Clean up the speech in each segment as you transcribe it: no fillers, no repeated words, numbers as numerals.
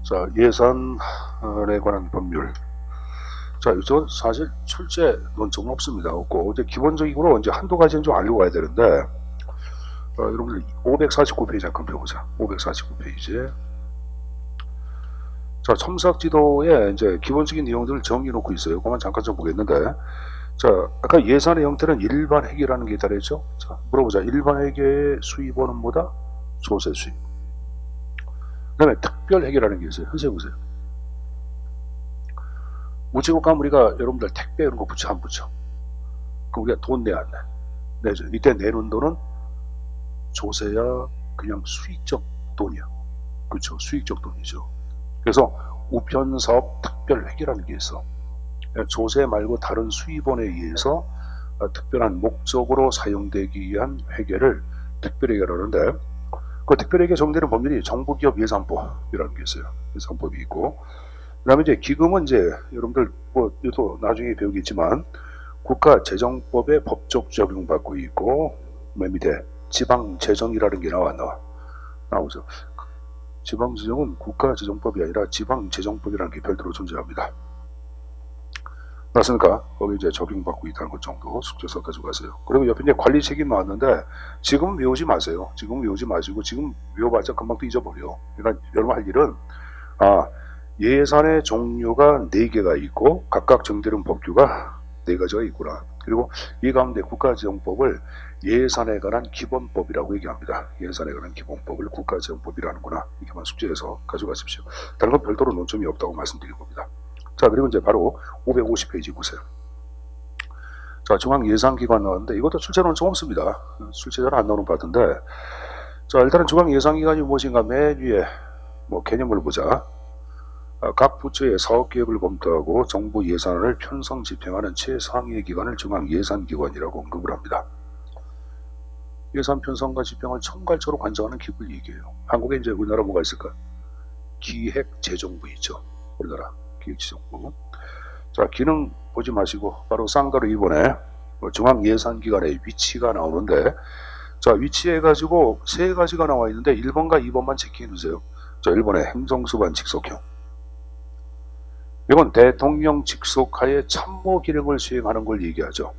자, 예산에 관한 법률. 자, 이건 사실 출제 논점은 없습니다. 없고, 이제 기본적으로 이제 한두 가지는 좀 알고 가야 되는데, 여러분들 549페이지 잠깐 펴보자. 549페이지. 자, 첨삭지도에 이제 기본적인 내용들을 정리해놓고 있어요. 그만 잠깐 좀 보겠는데, 자, 아까 예산의 형태는 일반 회계라는 게 있다 그랬죠? 자, 물어보자. 일반 회계의 수입원은 뭐다? 조세 수입. 그 다음에 특별 회계라는 게 있어요. 현재 보세요. 우체국 가면 우리가 여러분들 택배 이런 거 붙여 안 붙여? 그럼 우리가 돈 내야 안 내? 내죠. 이때 내는 돈은 조세야 그냥 수익적 돈이야. 그렇죠. 수익적 돈이죠. 그래서 우편사업 특별회계라는 게 있어. 조세 말고 다른 수입원에 의해서 특별한 목적으로 사용되기 위한 회계를 특별회계라는데, 그 특별회계 적용되는 법률이 정부기업 예산법이라는 게 있어요. 예산법이 있고, 그 다음에 이제 기금은 이제 여러분들 뭐 이것도 나중에 배우겠지만 국가재정법에 법적 적용받고 있고, 맨 밑에 지방재정이라는 게 나오죠. 지방재정은 국가재정법이 아니라 지방재정법이라는 게 별도로 존재합니다. 맞습니까? 거기 이제 적용받고 있다는 것 정도 숙제서 가져가세요. 그리고 옆에 이제 관리 책임 나왔는데, 지금 외우지 마세요. 지금 외우지 마시고, 지금 외워봤자 금방 또 잊어버려. 그러니까 여러분 할 일은, 예산의 종류가 4개가 있고 각각 정되는 법규가 4가지가 있구나. 그리고 이 가운데 국가재정법을 예산에 관한 기본법이라고 얘기합니다. 예산에 관한 기본법을 국가재정법이라는구나. 이렇게만 숙제해서 가져가십시오. 다른 건 별도로 논점이 없다고 말씀드린 겁니다. 자, 그리고 이제 바로 550페이지 보세요. 자, 중앙예산기관 나왔는데 이것도 출제 논점 없습니다. 출제 잘 안 나오는 것 같은데, 자, 일단은 중앙예산기관이 무엇인가 맨 위에 뭐 개념을 보자. 각 부처의 사업계획을 검토하고 정부 예산을 편성 집행하는 최상위의 기관을 중앙예산기관이라고 언급을 합니다. 예산 편성과 집행을 총괄적으로 관장하는 기구를 얘기해요. 한국에 이제 우리나라 뭐가 있을까? 기획재정부 있죠. 우리나라 기획재정부. 자, 기능 보지 마시고 바로 쌍가루 2번에 중앙예산기관의 위치가 나오는데, 자, 위치해가지고 3가지가 나와 있는데 1번과 2번만 체크해 두세요. 자, 1번에 행정수반 직속형. 이건 대통령 직속하에 참모 기능을 수행하는 걸 얘기하죠.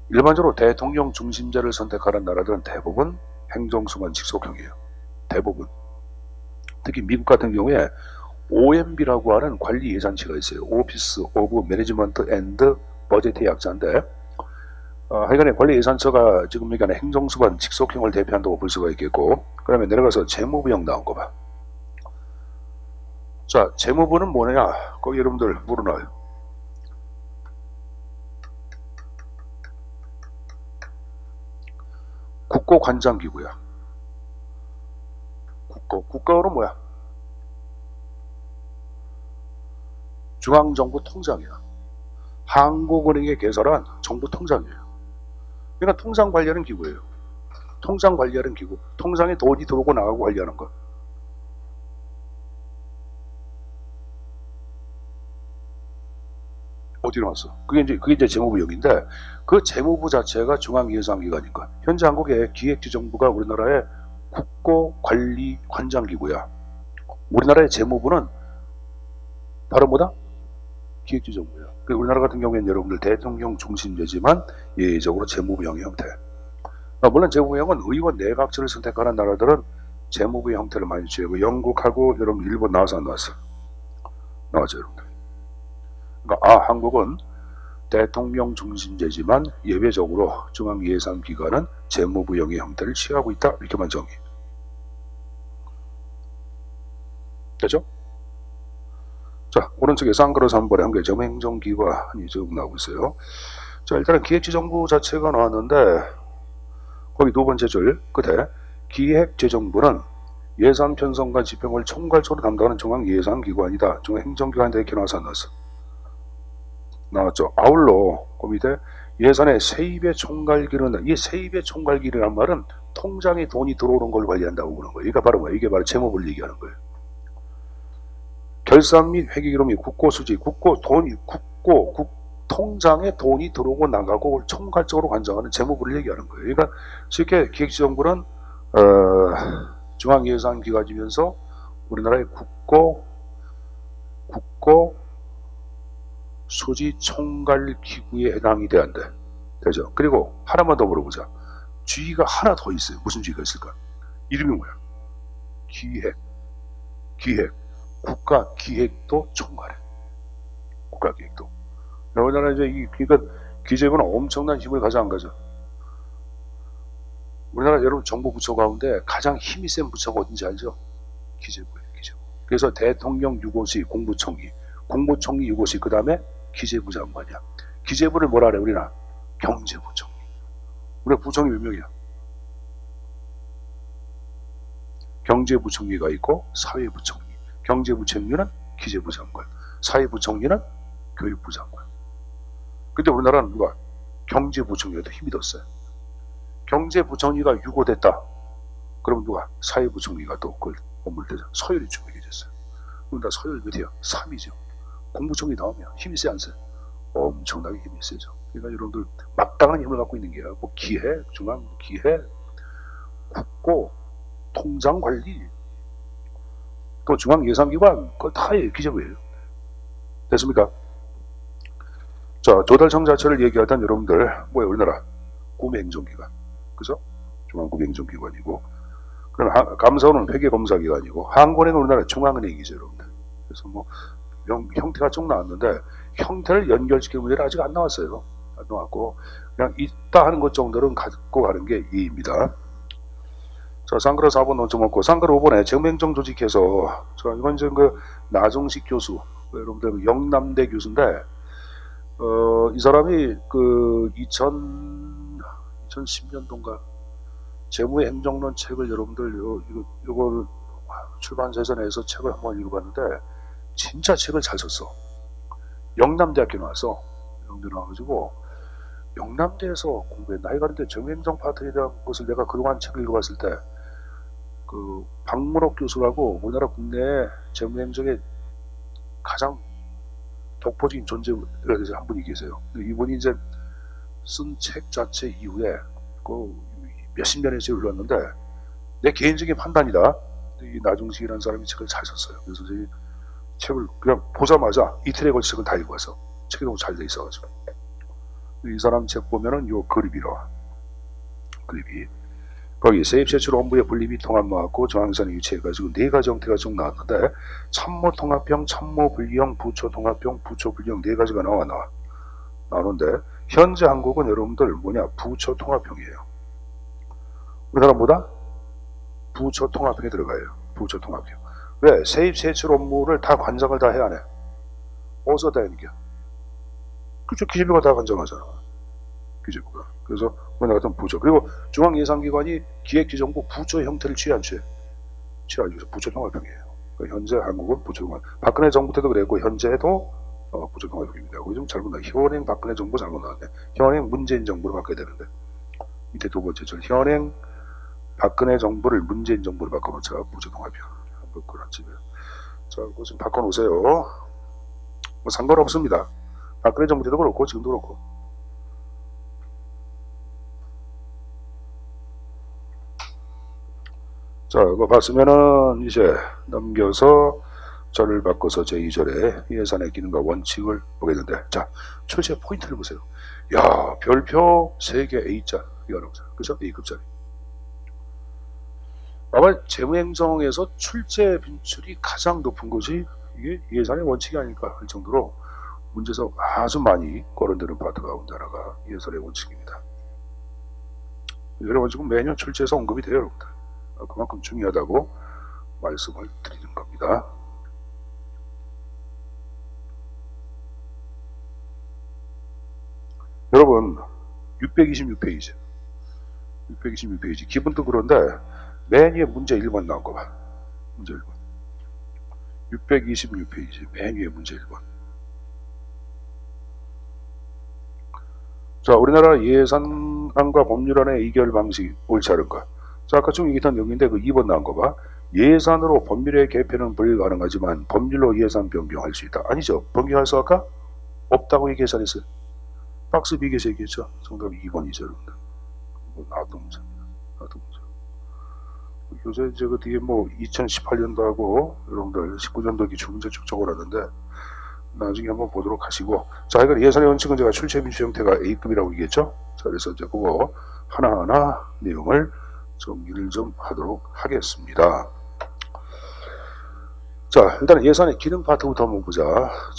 일반적으로 대통령 중심제를 선택하는 나라들은 대부분 행정수반 직속형이에요. 대부분. 특히 미국 같은 경우에 OMB라고 하는 관리 예산치가 있어요. 오피스 오브 매니지먼트 앤드 버젯의 약자인데, 하여간에 관리 예산처가 지금 여기 안에 행정수반 직속형을 대표한다고 볼 수가 있겠고, 그 다음에 내려가서 재무부형 나온 거 봐. 자, 재무부는 뭐냐? 거기 여러분들 물어놔요. 국고관장기구야. 국가어는 뭐야? 중앙정부 통장이야. 한국은행에 개설한 정부 통장이에요. 그러니까 통장 관리하는 기구예요. 통장 관리하는 기구. 통장에 돈이 들어오고 나가고 관리하는 거. 어디로 왔어? 그게 이제 재무부형인데, 그 재무부 자체가 중앙예산기관인 거. 현재 한국의 기획재정부가 우리나라의 국고관리관장기구야. 우리나라의 재무부는 바로 뭐다? 기획재정부야. 우리나라 같은 경우에는 여러분들 대통령 중심제지만 예외적으로 재무부형의 형태. 물론 재무부형은 의원 내각제를 선택하는 나라들은 재무부의 형태를 많이 취하고, 영국하고 여러분 일본 나와서 안 나왔어? 나왔죠, 여러분들. 그러니까 한국은 대통령 중심제지만 예외적으로 중앙예산기관은 재무부형의 형태를 취하고 있다. 이렇게만 정의. 되죠? 자, 오른쪽에 쌍가루 3번에 한개 정행정기관이 지금 나오고 있어요. 자, 일단은 기획재정부 자체가 나왔는데, 거기 2번째 줄 끝에 기획재정부는 예산 편성과 집행을 총괄적으로 담당하는 중앙예산기관이다. 중앙행정기관에 이렇게 나와서 안 나왔어? 나왔죠. 아울러 그 밑에 예산의 세입의 총괄기는, 이 세입의 총괄기라는 말은 통장에 돈이 들어오는 걸 관리한다고 보는 거예요. 이게 바로 뭐예요? 이게 바로 재무부를 얘기하는 거예요. 결산 및 회계기록이 국고수지, 통장에 돈이 들어오고 나가고 총괄적으로 관장하는 재무부를 얘기하는 거예요. 그러니까 쉽게 기획재정부는 중앙예산기관이면서 우리나라의 국고 소지 총괄 기구에 해당이 돼야 안 돼. 되죠? 그리고 하나만 더 물어보자. 쥐가 하나 더 있어요. 무슨 쥐가 있을까? 이름이 뭐야? 기획. 국가 기획도 총괄해. 국가 기획도. 우리나라 이제 그러니까 기재부는 엄청난 힘을 가져 안 가져. 우리나라 여러분 정보부처 가운데 가장 힘이 센 부처가 어딘지 알죠? 기재부예요. 기재부. 그래서 대통령 유고시 공보총리 유고시 그 다음에 기재부 장관이야. 기재부를 뭐라 그래 우리나라? 경제부총리. 우리 부총리 몇 명이야? 경제부총리가 있고 사회부총리. 경제부총리는 기재부 장관. 사회부총리는 교육부 장관. 근데 우리나라는 누가? 경제부총리가 더 힘이 더 세. 경제부총리가 유고됐다. 그러면 누가? 사회부총리가 또 그걸 업무를 서열이 중요해졌어요. 우리나라 서열 몇이야? 3이죠. 공부총리 다음이야. 힘이 세 안 세? 엄청나게 힘이 세죠. 그러니까 여러분들 막강한 힘을 갖고 있는 게 뭐 기획, 중앙 기획, 국고, 통장관리, 또 중앙예산기관 그걸 다 기재부예요. 됐습니까? 자, 조달청 자체를 얘기하던 여러분들 뭐야 우리나라 구매행정기관, 그죠? 중앙구매행정기관이고, 그럼 감사원은 회계검사기관이고, 한국은행은 우리나라 중앙은행이죠, 여러분들. 그래서 뭐 형태가 쭉 나왔는데 형태를 연결시키는 문제는 아직 안 나왔어요. 안 나왔고 그냥 있다 하는 것 정도는 갖고 가는 게 이해입니다. 자, 상그라 4번 넘쳐먹고 상그라 5번에 정행정 조직해서 자, 이건 이제 그 나종식 교수, 여러분들 영남대 교수인데 이 사람이 그 2010년도인가 재무의 행정론 책을 여러분들 요걸 출판사에서 내서 책을 한번 읽어봤는데 진짜 책을 잘 썼어. 영남대학교 나왔어. 영남대 나와가지고 영남대에서 공부했나? 하여간데 정행정 파트에 대한 것을 내가 그동안 책을 읽어봤을 때 그 박문옥 교수라고 우리나라 국내 재무행정의 가장 독보적인 존재가 돼서 한 분이 계세요. 이분이 이제 쓴 책 자체 이후에 그 몇십 년의 책을 흘렀는데 내 개인적인 판단이다. 이 나중식이라는 사람이 책을 잘 썼어요. 그래서 이 책을 그냥 보자마자 이틀에 걸쳐 책을 다 읽어서 책이 너무 잘 돼 있어가지고 이 사람 책 보면은 요 그립이라 그립이 거기 세입세출본부의 분립이 통합 나왔고 중앙예산이 유치해가지고 네 가지 형태가 쭉 나왔는데 참모통합형, 참모분리형, 부처통합형, 부처분리형 네 가지가 나오는데 현재 한국은 여러분들 뭐냐 부처통합형이에요. 우리나라보다 부처통합형에 들어가요. 부처통합형. 왜? 세입세출 업무를 다 관장을 다 해야 하네. 어디서 다 하는 게? 그쵸, 기재부가 다 관장하잖아. 기재부가. 그래서 우리나라 같은 부처. 그리고 중앙예산기관이 기획지정부 부처 형태를 취하죠. 취하죠. 부처통합형이에요. 그러니까 현재 한국은 부처통합. 박근혜 정부 때도 그랬고 현재도 부처통합형입니다. 거기 좀 잘못 나왔네. 현행 박근혜 정부 잘못 나왔네. 현행 문재인 정부로 바꿔야 되는데. 밑에 두 번째 절 현행 박근혜 정부를 문재인 정부로 바꿔놓자. 부처통합형. 한번 그렇지. 자, 그거 좀 바꿔놓으세요. 뭐 상관없습니다. 박근혜 정부 때도 그렇고 지금도 그렇고. 자, 이거 봤으면은 이제 넘겨서 절을 바꿔서 제2절에 예산의 기능과 원칙을 보겠는데, 자, 출제 포인트를 보세요. 야, 별표 3개 A자, 이거 나오죠. 그죠? A급짜리. 아마 재무행정에서 출제 빈출이 가장 높은 것이 이게 예산의 원칙이 아닐까 할 정도로 문제에서 아주 많이 거론되는 파트 가운데 하나가 예산의 원칙입니다. 예산의 원칙은 매년 출제에서 언급이 돼요, 여러분들. 그만큼 중요하다고 말씀을 드리는 겁니다. 여러분 626페이지 626페이지 기본도 그런데 맨 위에 문제 1번 나온 거 봐. 문제 1번 626페이지 맨 위에 문제 1번. 자, 우리나라 예산안과 법률안의 의결 방식 옳지 않은가. 자, 아까 좀 얘기했던 내용인데 그 2번 나온 거 봐. 예산으로 법률의 개편은 불가능하지만 법률로 예산 변경할 수 있다. 아니죠. 변경할 수 할까? 없다고 얘기했어요. 박스 B에서 얘기했죠. 정답이 2번이죠. 뭐 나왔던 문제입니다. 나왔던 문제. 요새 이제 그 뒤에 뭐 2018년도하고 여러분들 19년도 기출 문제 쭉 적어놨는데 나중에 한번 보도록 하시고, 자, 이건 예산의 원칙은 제가 출처 민주 형태가 A급이라고 얘기했죠. 자, 그래서 이제 그거 하나하나 내용을 정리를 좀 하도록 하겠습니다. 자, 일단 예산의 기능 파트부터 한번 보자.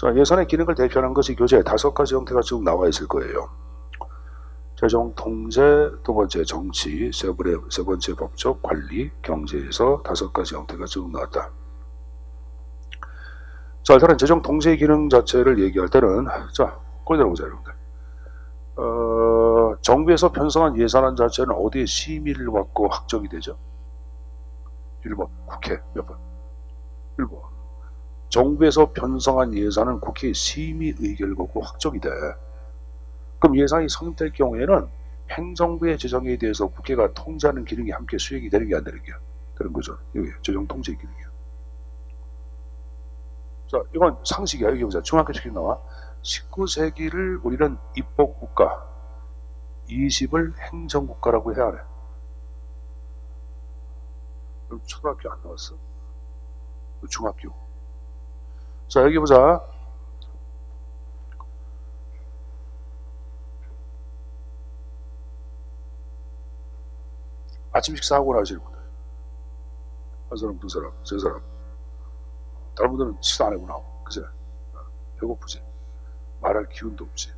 자, 예산의 기능을 대표하는 것이 교재에 5가지 형태가 쭉 나와 있을 거예요. 재정 통제, 두 번째 정치, 세 번째 법적 관리, 경제에서 5가지 형태가 쭉 나왔다. 자, 일단은 재정 통제 기능 자체를 얘기할 때는, 자, 거기다 보자, 여러분들. 정부에서 편성한 예산안 자체는 어디에 심의를 받고 확정이 되죠? 1번, 국회. 몇 번? 1번. 정부에서 편성한 예산은 국회에 심의 의결을 받고 확정이 돼. 그럼 예산이 성립될 경우에는 행정부의 재정에 대해서 국회가 통제하는 기능이 함께 수행이 되는 게 안 되는 게 되는 거죠. 이게 재정 통제 기능이야. 자, 이건 상식이야. 여기 보자. 중학교 책임 나와. 19세기를 우리는 입법국가, 20을 행정국가라고 해야 해. 그럼 초등학교 안 나왔어? 중학교. 자, 여기 보자. 아침 식사하고 나시는 분들. 한 사람, 두 사람, 세 사람. 다른 분들은 식사 안 하고 나와. 그제? 배고프지? 말할 기운도 없지.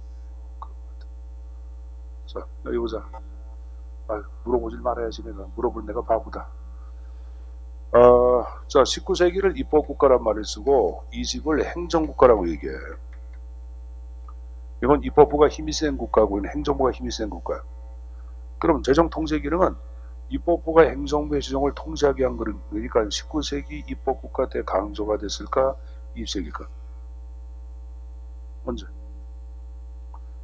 자, 여기 보자. 물어보질 말아야지. 내가 물어볼 내가 바보다. 자, 19세기를 입법국가란 말을 쓰고 20을 행정국가라고 얘기해. 이건 입법부가 힘이 센 국가고 이건 행정부가 힘이 센 국가야. 그럼 재정 통제 기능은 입법부가 행정부의 재정을 통제하게 한 거니까 19세기 입법국가 때 강조가 됐을까? 20세기일까? 언제?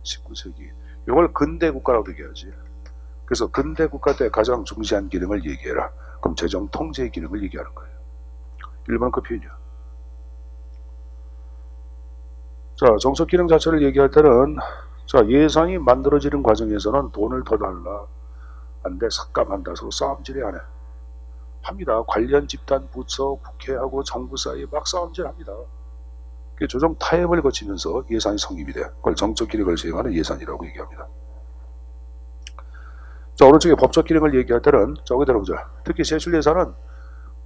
19세기. 이걸 근대국가라고 얘기하지. 그래서 근대국가 때 가장 중시한 기능을 얘기해라. 그럼 재정 통제 기능을 얘기하는 거예요. 1번 그 표현이야. 자, 정책 기능 자체를 얘기할 때는, 자, 예산이 만들어지는 과정에서는 돈을 더 달라. 안 돼, 삭감한다. 서로 싸움질이 안 해. 합니다. 관련 집단, 부처, 국회하고 정부 사이에 막 싸움질 합니다. 조정 타협을 거치면서 예산이 성립이 돼. 그걸 정책 기능을 수행하는 예산이라고 얘기합니다. 자, 오른쪽에 법적 기능을 얘기할 때는, 자, 여기 들어보자. 특히 세출 예산은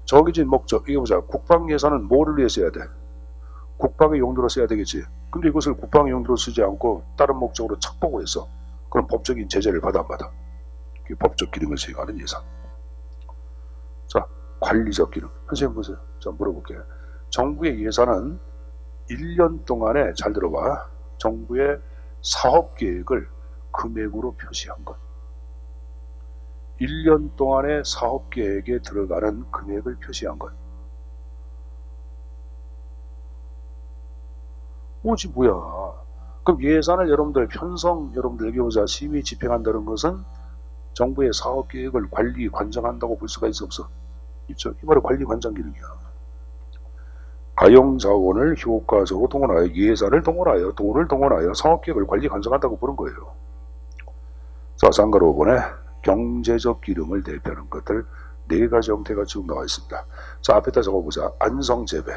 정해진 목적, 이게 보자. 국방 예산은 뭐를 위해 써야 돼? 국방의 용도로 써야 되겠지. 근데 이것을 국방 용도로 쓰지 않고 다른 목적으로 착보고 했어. 그럼 법적인 제재를 받아 안 받아? 법적 기능을 수행하는 예산. 자, 관리적 기능. 선생님 보세요. 자, 물어볼게요. 정부의 예산은 1년 동안에, 잘 들어봐, 정부의 사업계획을 금액으로 표시한 것. 1년 동안의 사업계획에 들어가는 금액을 표시한 것. 뭐지 뭐야. 그럼 예산을 여러분들 여러분들 여기 보자. 심의 집행한다는 것은 정부의 사업계획을 관리, 관장한다고 볼 수가 있어 없어? 있죠. 이 말은 관리, 관장 기능이야. 가용자원을 효과적으로 동원하여, 예산을 동원하여, 돈을 동원하여 사업계획을 관리, 관장한다고 보는 거예요. 자, 상가로 보내 경제적 기능을 대표하는 것들 4가지 형태가 지금 나와 있습니다. 자, 앞에다 적어보자. 안성재배.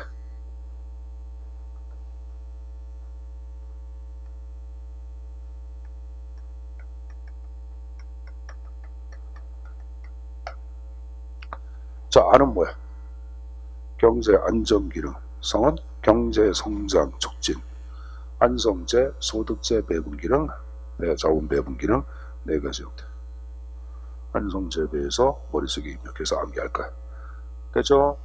자, 안은 뭐야? 경제 안정 기능. 성은 경제 성장 촉진. 안성재, 소득재 배분 기능, 자원 배분 기능 4가지 형태. 안성재배에서 머릿속에 입력해서 암기할 거야. 됐죠?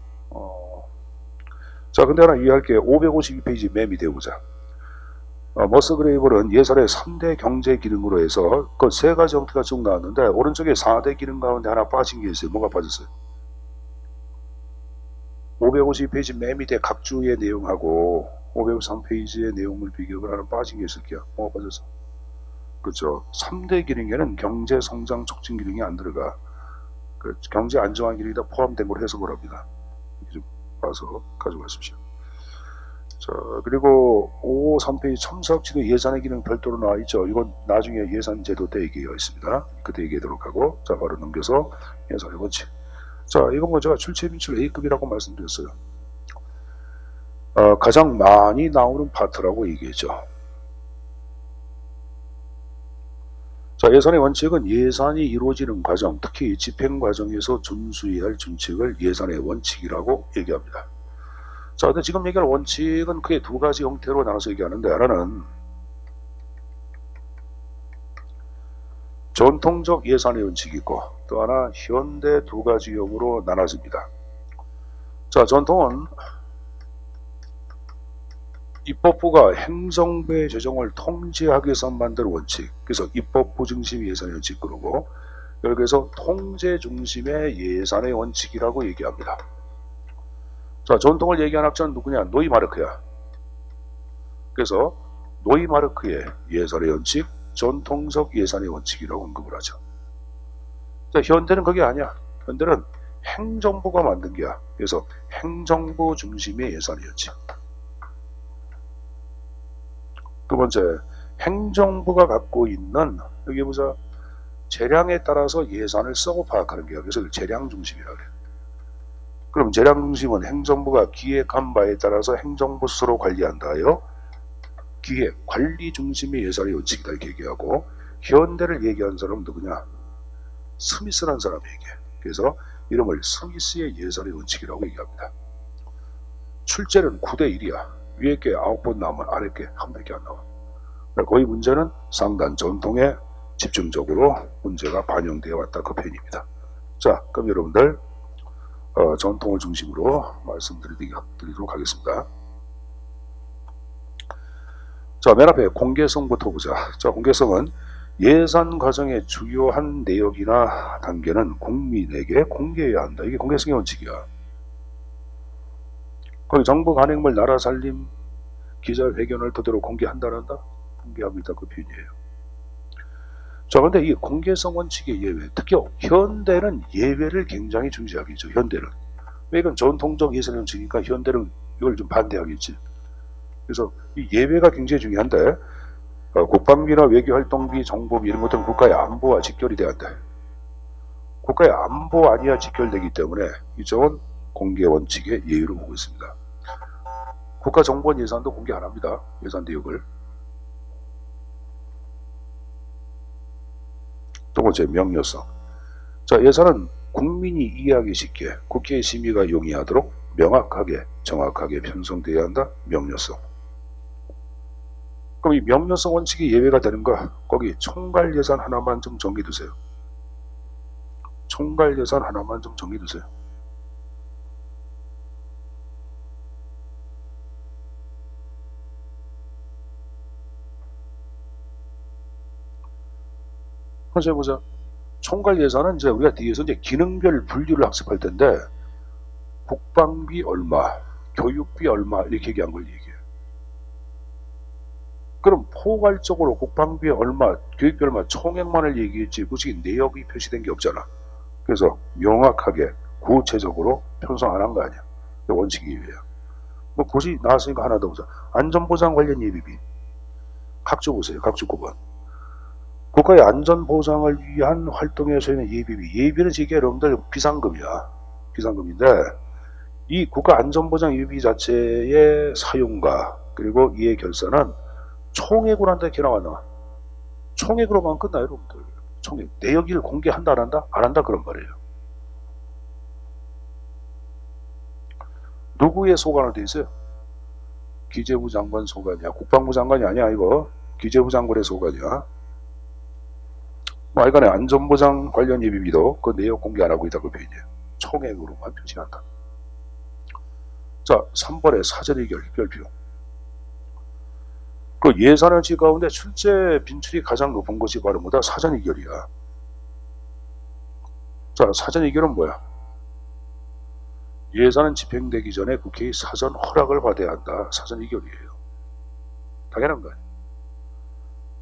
자, 근데 하나 이해할게. 552페이지 맨 밑에 보자. 머스그레이블은 예산의 3대 경제 기능으로 해서 그 3가지 형태가 쭉 나왔는데 오른쪽에 4대 기능 가운데 하나 빠진 게 있어요. 뭐가 빠졌어요? 552페이지 맨 밑에 각주의 내용하고 553페이지의 내용을 비교를 하는 빠진 게 있을게요. 뭐가 빠졌어? 그렇죠. 3대 기능에는 경제 성장 촉진 기능이 안 들어가. 그 경제 안정화 기능이 다 포함된 걸 해석을 합니다. 이렇게 좀 봐서 가져가십시오. 자, 그리고 553페이지 첨삭지도 예산의 기능 별도로 나와 있죠. 이건 나중에 예산제도 때 얘기가 있습니다. 그때 얘기하도록 하고, 자, 바로 넘겨서 예산의 원칙. 자, 이건 뭐 제가 출처 빈출 A급이라고 말씀드렸어요. 가장 많이 나오는 파트라고 얘기했죠. 자, 예산의 원칙은 예산이 이루어지는 과정, 특히 집행 과정에서 준수해야 할 준칙을 예산의 원칙이라고 얘기합니다. 자, 근데 지금 얘기할 원칙은 크게 두 가지 형태로 나눠서 얘기하는데, 하나는 전통적 예산의 원칙이 있고, 또 하나 현대 두 가지 형으로 나눠집니다. 자, 전통은 입법부가 행정부의 재정을 통제하기 위해서 만든 원칙, 그래서 입법부 중심 예산의 원칙, 그러고 여기서 통제 중심의 예산의 원칙이라고 얘기합니다. 자, 전통을 얘기한 학자는 누구냐? 노이마르크야. 그래서 노이마르크의 예산의 원칙, 전통적 예산의 원칙이라고 언급을 하죠. 자, 현대는 그게 아니야. 현대는 행정부가 만든 게야. 그래서 행정부 중심의 예산의 원칙. 두 번째, 행정부가 갖고 있는, 여기 보자, 재량에 따라서 예산을 쓰고 파악하는 게야. 그래서 재량 중심이라고 그래요. 그럼 재량 중심은 행정부가 기획한 바에 따라서 행정부 스스로 관리한다요. 기획, 관리 중심의 예산의 원칙이다 이렇게 얘기하고, 현대를 얘기하는 사람은 누구냐? 스미스라는 사람이 얘기해. 그래서 이름을 스미스의 예산의 원칙이라고 얘기합니다. 출제는 9대1이야. 위에 게 9번 나오면 아래 게 한 밖에 안 나와. 거의 문제는 상단 전통에 집중적으로 문제가 반영되어 왔다 그 표현입니다. 자, 그럼 여러분들 전통을 중심으로 말씀드리도록 하겠습니다. 자, 맨 앞에 공개성부터 보자. 자, 공개성은 예산 과정의 주요한 내역이나 단계는 국민에게 공개해야 한다. 이게 공개성의 원칙이야. 거기 정부 간행물 나라 살림 기자회견을 토대로 공개한다란다? 공개합니다. 그 표현이에요. 자, 근데 이 공개성 원칙의 예외, 특히 현대는 예외를 굉장히 중시하겠죠. 현대는. 왜 이건 전통적 예산 원칙이니까 현대는 이걸 좀 반대하겠지. 그래서 이 예외가 굉장히 중요한데, 국방비나 외교활동비, 정보비 이런 것들은 국가의 안보와 직결이 돼야 한다. 국가의 안보 아니야 직결되기 때문에 이쪽은 공개 원칙의 예외로 보고 있습니다. 국가정보원 예산도 공개 안 합니다. 예산 내역을. 두 번째, 명료성. 자, 예산은 국민이 이해하기 쉽게 국회의 심의가 용이하도록 명확하게 정확하게 편성되어야 한다. 명료성. 그럼 이 명료성 원칙이 예외가 되는가? 거기 총괄 예산 하나만 좀 정해두세요. 총괄 예산 하나만 좀 정해두세요. 한번 보자. 총괄 예산은 이제 우리가 뒤에서 이제 기능별 분류를 학습할 텐데, 국방비 얼마, 교육비 얼마 이렇게 얘기한 걸 얘기해요. 그럼 포괄적으로 국방비 얼마, 교육비 얼마, 총액만을 얘기했지 굳이 내역이 표시된 게 없잖아. 그래서 명확하게 구체적으로 편성 안 한 거 아니야. 원칙이 예외야. 뭐 굳이 나왔으니까 하나 더 보자. 안전보장 관련 예비비. 각주 보세요. 각주 9번. 국가의 안전보장을 위한 활동에 쓰이는 예비비. 예비는 이게 여러분들 비상금이야. 비상금인데 이 국가 안전보장 예비비 자체의 사용과 그리고 이의 결산은 총액으로 한다 이렇게 나왔나? 총액으로만 끝나요, 여러분들. 총액. 내역을 공개한다 안 한다? 안 한다 그런 말이에요. 누구의 소관으로 돼 있어요? 기재부 장관 소관이야. 국방부 장관이 아니야 이거. 기재부 장관의 소관이야. 뭐 하여간에 안전보장 관련 예비비도 그 내역 공개 안 하고 있다 그 표현이에요. 총액으로만 표시한다. 자, 3번의 사전 의결 별표. 그 예산원칙 가운데 출제 빈출이 가장 높은 것이 바로 뭐다? 사전 의결이야. 자, 사전 의결은 뭐야? 예산은 집행되기 전에 국회의 사전 허락을 받아야 한다. 사전 의결이에요. 당연한 거 아니야.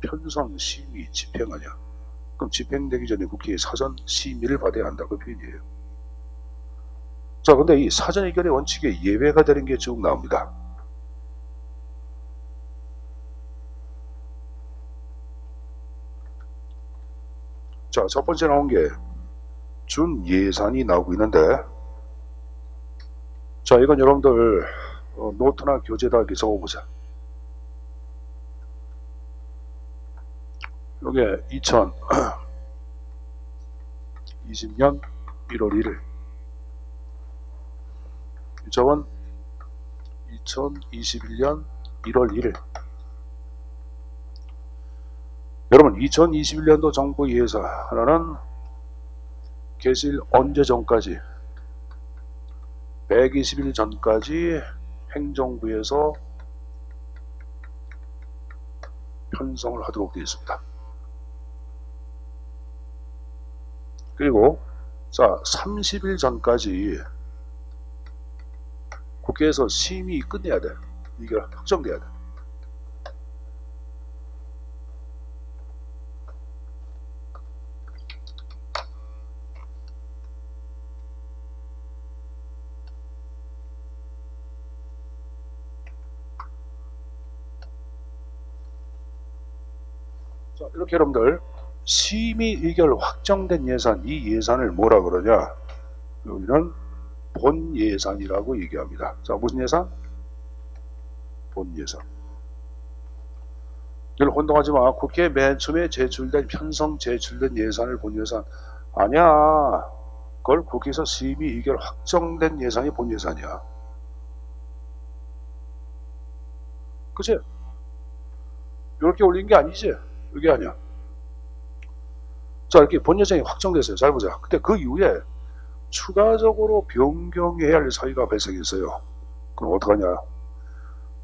편성, 심의, 집행 아니야. 그럼 집행되기 전에 국회의 사전 심의를 받아야 한다. 그 표현이에요. 자, 근데 이 사전 의결의 원칙에 예외가 되는 게 쭉 나옵니다. 자, 첫 번째 나온 게 준 예산이 나오고 있는데, 자, 이건 여러분들 노트나 교재에다 이렇게 적어보자. 요게 2020년 1월 1일. 이쪽은 2021년 1월 1일. 여러분, 2021년도 정부 예산안은 개실 언제 전까지? 120일 전까지 행정부에서 편성을 하도록 되어 있습니다. 그리고 자, 30일 전까지 국회에서 심의 끝내야 돼. 이게 확정돼야 돼. 자, 이렇게 여러분들 심의 의결 확정된 예산, 이 예산을 뭐라 그러냐? 여기는 본 예산이라고 얘기합니다. 자, 무슨 예산? 본 예산. 이걸 혼동하지 마. 국회에 맨 처음에 편성 제출된 예산을 본 예산 아니야. 그걸 국회에서 심의 의결 확정된 예산이 본 예산이야. 그치? 이렇게 올린 게 아니지? 이게 아니야. 자, 이렇게 본 예산이 확정됐어요. 잘 보자. 근데 그 이후에 추가적으로 변경해야 할 사유가 발생했어요. 그럼 어떡하냐?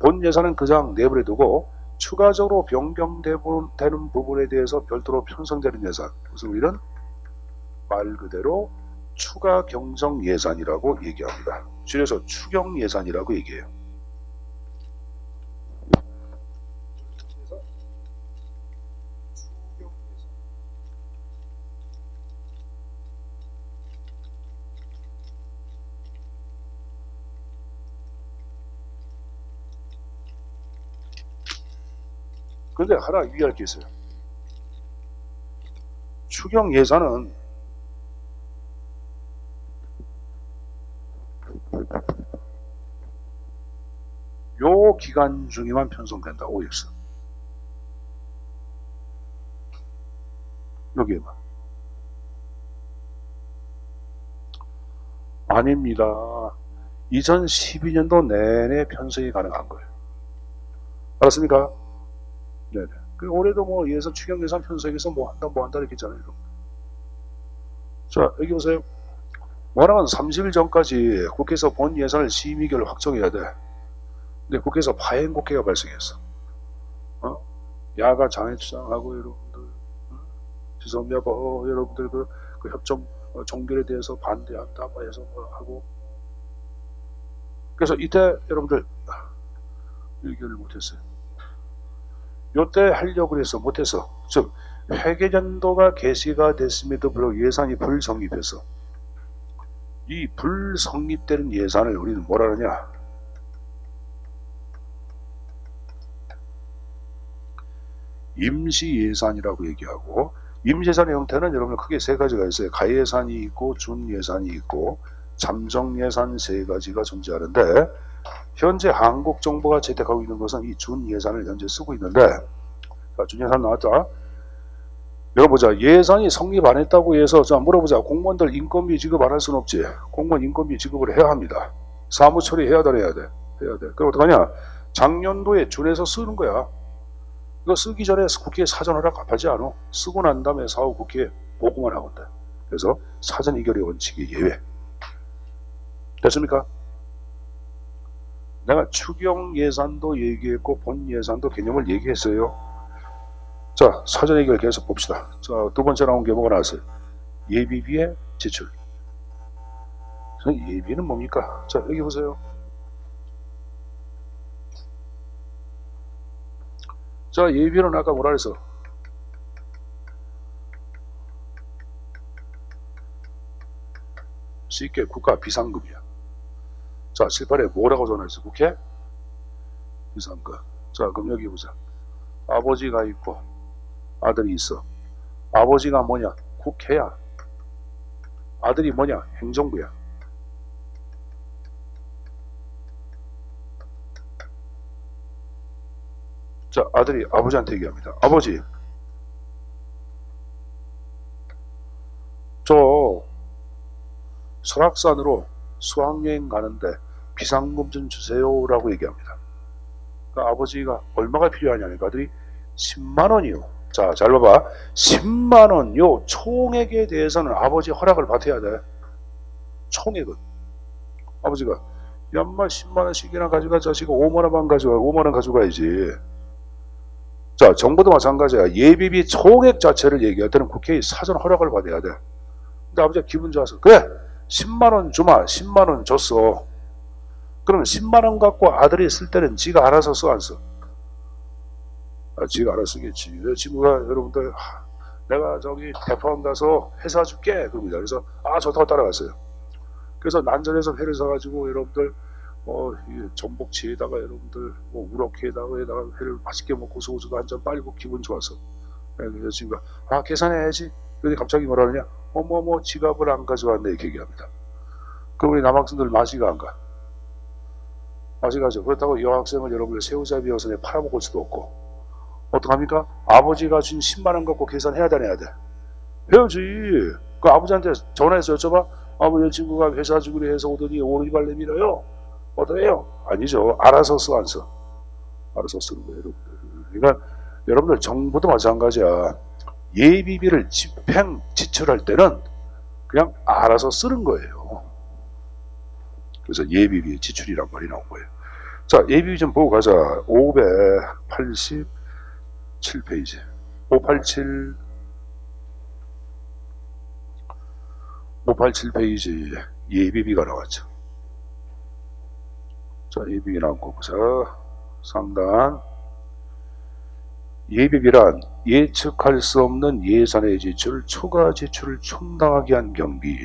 본 예산은 그냥 내버려두고 추가적으로 변경되는 부분에 대해서 별도로 편성되는 예산. 그래서 우리는 말 그대로 추가 경정 예산이라고 얘기합니다. 줄여서 추경 예산이라고 얘기해요. 그런데 하나 유의할 게 있어요. 추경 예산은 요 기간 중에만 편성된다. OX. 여기에만. 아닙니다. 2012년도 내내 편성이 가능한 거예요. 알았습니까? 네네. 그 올해도 뭐 예산 추경 예산 편성해서 뭐 한다 이렇게 했잖아요. 자, 여기 보세요. 뭐라면 30일 전까지 국회에서 본 예산을 심의결 확정해야 돼. 근데 국회에서 파행국회가 발생했어. 야가 장애투쟁하고 여러분들, 지선미아가 여러분들 그 협정 종결에 대해서 반대한다 뭐 해서 뭐 하고. 그래서 이때 여러분들 의결을 못했어요. 요때 하려고 해서 못해서, 즉 회계연도가 개시가 됐음에도 불구하고 예산이 불성립해서 이 불성립되는 예산을 우리는 뭐라 그러냐? 임시예산이라고 얘기하고, 임시예산의 형태는 여러분 크게 세 가지가 있어요. 가예산이 있고 준예산이 있고 잠정예산 세 가지가 존재하는데, 현재 한국 정부가 채택하고 있는 것은 이 준예산을 현재 쓰고 있는데, 자, 준예산 나왔다. 열어보자. 예산이 성립 안 했다고 해서, 자, 물어보자. 공무원들 인건비 지급 안 할 수는 없지. 공무원 인건비 지급을 해야 합니다. 사무 처리해야 돼, 해야 돼. 해야 돼. 그럼 어떡하냐? 작년도에 준해서 쓰는 거야. 이거 쓰기 전에 국회에 사전 허락 하지 않아. 쓰고 난 다음에 사후 국회에 보고만 하건데. 그래서 사전 의결의 원칙이 예외. 됐습니까? 내가 추경 예산도 얘기했고 본 예산도 개념을 얘기했어요. 자, 사전 의결 계속 봅시다. 자, 두 번째 나온 게 뭐가 나왔어요? 예비비의 지출. 예비는 뭡니까? 자, 여기 보세요. 자, 예비는 아까 뭐라 그랬어? 쉽게 국가 비상금이야. 자, 7, 8에 뭐라고 전화했어? 국회? 비상금. 자, 그럼 여기 보자. 아버지가 있고 아들이 있어. 아버지가 뭐냐? 국회야. 아들이 뭐냐? 행정부야. 자, 아들이 아버지한테 얘기합니다. 아버지, 저 설악산으로 수학여행 가는데 비상금 좀 주세요 라고 얘기합니다. 그러니까 아버지가 얼마가 필요하냐니까 아들이 10만원이요. 자, 잘 봐봐. 10만원 요 총액에 대해서는 아버지 허락을 받아야 돼. 총액은. 아버지가 야 인마 10만원씩이나 가져가 자식아 5만원만 가져가 5만원 가져가야지. 자, 정부도 마찬가지야. 예비비 총액 자체를 얘기할 때는 국회의 사전 허락을 받아야 돼. 근데 아버지가 기분 좋아서 그래 10만원 주마 10만원 줬어. 그러면 10만원 갖고 아들이 쓸 때는 지가 알아서 써 안 써? 아, 지가 알아서 쓰겠지. 내 친구가 여러분들 내가 저기 대포항 가서 회 사줄게 그럽니다. 그래서 아 좋다고 따라갔어요. 그래서 난전에서 회를 사가지고 여러분들 전복치에다가 여러분들 우럭회에다가 회를 맛있게 먹고 소주도 한 잔 빨고 기분 좋았어. 그래서 친구가 아 계산해야지. 그런데 갑자기 뭐라 그러냐? 어머머 지갑을 안 가져왔네 이렇게 얘기합니다. 그럼 우리 남학생들 마시가 안 가. 마시가죠. 그렇다고 여학생을 여러분들 새우잡이 여선에 팔아먹을 수도 없고 어떡합니까? 아버지가 준 10만원 갖고 계산해야 되나 해야 돼? 해야지. 그 아버지한테 전화해서 여쭤봐. 아버지 친구가 회사 주기로 해서 오더니 오리발레 밀어요. 어떠해요? 아니죠. 알아서 써 안 써? 알아서 쓰는 거예요 여러분들. 그러니까 여러분들 정부도 마찬가지야. 예비비를 집행 지출할 때는 그냥 알아서 쓰는 거예요. 그래서 예비비 지출이란 말이 나온 거예요. 자, 예비비 좀 보고 가자. 587페이지. 587페이지 예비비가 나왔죠. 자, 예비비 나온 거 보자. 상단. 예비비란 예측할 수 없는 예산의 지출을 초과 지출을 충당하게 한 경비.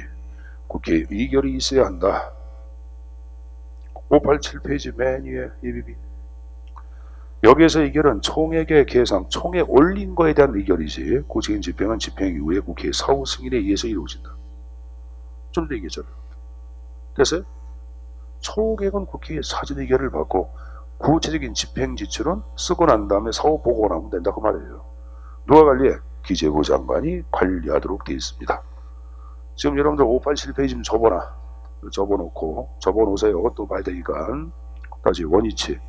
국회 의결이 있어야 한다. 587페이지 맨 위에 예비비. 여기에서 의결은 총액의 계상, 총액 올린 거에 대한 의결이지 고지인 집행은 집행 이후에 국회 사후 승인에 의해서 이루어진다. 좀 더 얘기했잖아요. 됐어요? 총액은 국회의 사전 의결을 받고 구체적인 집행 지출은 쓰고 난 다음에 사후 보고가 나오면 된다 그 말이에요. 누가 관리해? 기재부 장관이 관리하도록 되어 있습니다. 지금 여러분들 587페이지 좀 접어놓고 접어놓으세요. 또 봐야 되니까. 다시 원위치.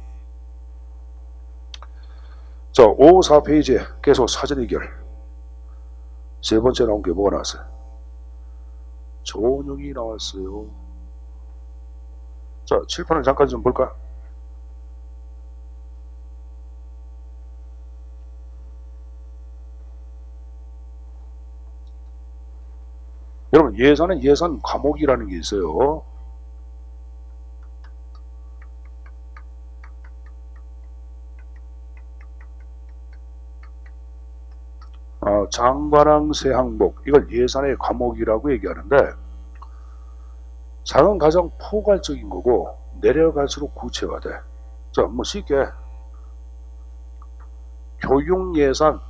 자, 54페이지에 계속 사전 의결. 세 번째 나온 게 뭐가 나왔어요? 전용이 나왔어요. 자, 칠판을 잠깐 좀 볼까? 여러분 예산은 예산 과목이라는 게 있어요. 장관항세 항목 이걸 예산의 과목이라고 얘기하는데 작은 가장 포괄적인 거고 내려갈수록 구체화돼. 자, 뭐 쉽게 교육예산,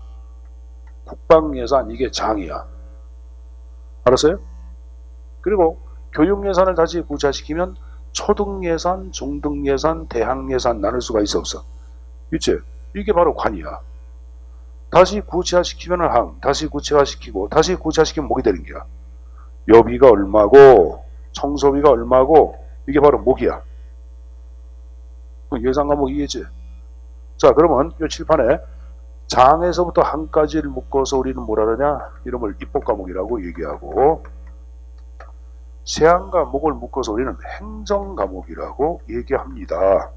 국방예산 이게 장이야. 알았어요? 그리고 교육예산을 다시 구체화시키면 초등예산, 중등예산, 대학예산 나눌 수가 있어 없어? 있지? 이게 바로 관이야. 다시 구체화시키면 항, 다시 구체화시키고 다시 구체화시키면 목이 되는 거야. 여비가 얼마고 청소비가 얼마고 이게 바로 목이야. 예산 과목이겠지. 자, 그러면 이 칠판에 장에서부터 한까지를 묶어서 우리는 뭐라 그러냐? 이름을 입법 과목이라고 얘기하고 세한 과목을 묶어서 우리는 행정 과목이라고 얘기합니다.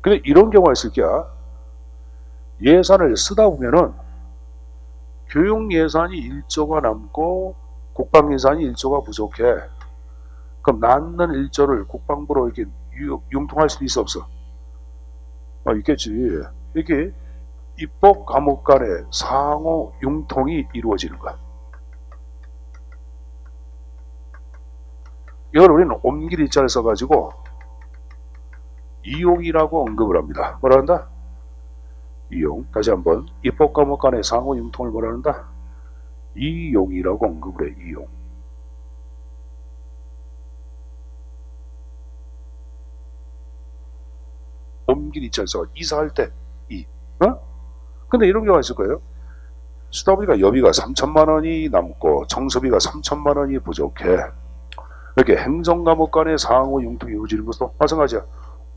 근데 이런 경우가 있을 게야. 예산을 쓰다 보면은 교육 예산이 1조가 남고 국방 예산이 1조가 부족해. 그럼 남는 1조를 국방부로 이렇게 융통할 수 있어 없어? 있겠지. 이게 입법 과목 간의 상호 융통이 이루어지는 거야. 이걸 우리는 옮길일자를 써가지고 이용이라고 언급을 합니다. 뭐라 한다? 이용. 다시 한번 입법 과목 간의 상호 융통을 뭐라 한다? 이용이라고 언급을 해. 이용. 옮길 있지 않습니까? 이사할 때 이. 어? 근데 이런 경우가 있을 거예요. 쓰다 보니까 여비가 3천만 원이 남고 정서비가 3천만 원이 부족해. 이렇게 행정과목 간의 상호 융통이 이루어지는 것도 마찬가지야.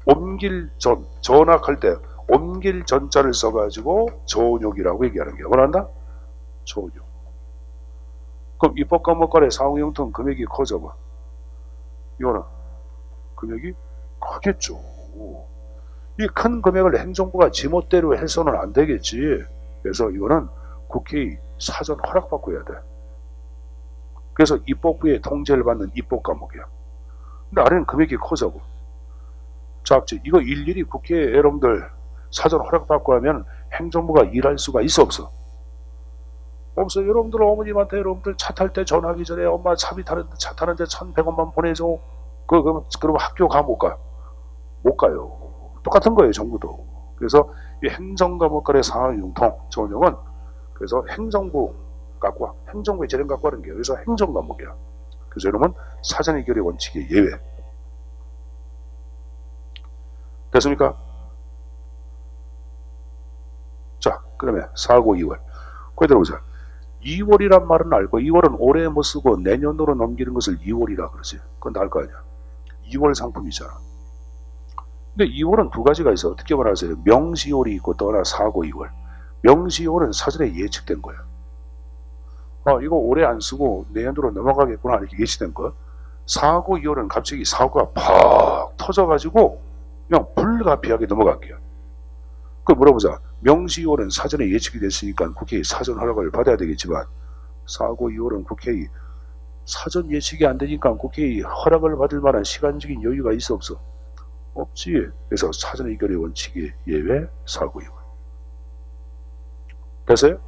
옮길 전, 전학할 때 옮길 전자를 써가지고 전욕이라고 얘기하는 게 뭐란다? 전욕. 그럼 입법과목 간의 상호 융통 금액이 커져 봐. 이거는 금액이 크겠죠. 이 큰 금액을 행정부가 지멋대로 해서는 안 되겠지. 그래서 이거는 국회의 사전 허락받고 해야 돼. 그래서 입법부의 통제를 받는 입법 과목이야. 근데 아래는 금액이 커져고. 자, 이거 일일이 국회에 여러분들 사전 허락받고 하면 행정부가 일할 수가 있어 없어? 없어. 여러분들 어머님한테 여러분들 차 탈 때 전화하기 전에 엄마 차 타는데 1,100원만 보내줘. 그럼 학교 가 못 가? 못 가요. 똑같은 거예요, 정부도. 그래서 이 행정과목 간의 상하융통 전형은 그래서 행정부 갖고 와. 행정부의 재량 갖고 하는 게 그래서 행정과목이야. 그래서 여러분 사전 의결의 원칙의 예외. 됐습니까? 자, 그러면 4고 2월. 거기 들어보자. 2월이란 말은 알고 2월은 올해 못 쓰고 내년으로 넘기는 것을 2월이라 그러지. 그건 다 알 거 아니야. 2월 상품이잖아. 근데 2월은 두 가지가 있어. 어떻게 말하세요? 명시월이 있고 또 하나 4고 2월. 명시월은 사전에 예측된 거야. 이거 올해 안 쓰고 내년으로 넘어가겠구나 이렇게 예측된 거. 4고 2월은 갑자기 사고가 팍 터져가지고 그냥 불가피하게 넘어갈게요. 그걸 물어보자. 명시월은 사전에 예측이 됐으니까 국회의 사전 허락을 받아야 되겠지만 4고 2월은 국회의 사전 예측이 안 되니까 국회의 허락을 받을 만한 시간적인 여유가 있어 없어? 없지. 그래서 사전 의결의 원칙의 예외 4고 2월. 됐어요?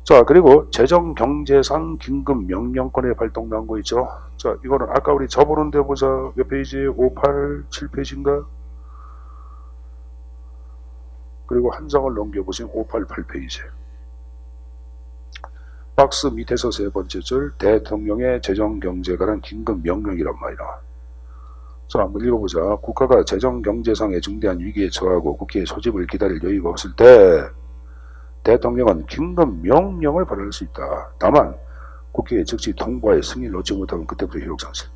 자, 그리고 재정경제상 긴급 명령권의 발동난 거 있죠. 자, 이거는 아까 우리 접어놓은 데 보자. 몇 페이지? 58, 7페이지인가? 그리고 한 장을 넘겨보시면 58, 8페이지. 박스 밑에서 세 번째 줄 대통령의 재정경제에 관한 긴급 명령이란 말이 나와. 자, 한번 읽어보자. 국가가 재정경제상의 중대한 위기에 처하고 국회의 소집을 기다릴 여유가 없을 때 대통령은 긴급 명령을 발할 수 있다. 다만 국회의 즉시 통과에 승인을 얻지 못하면 그때부터 효력 상실.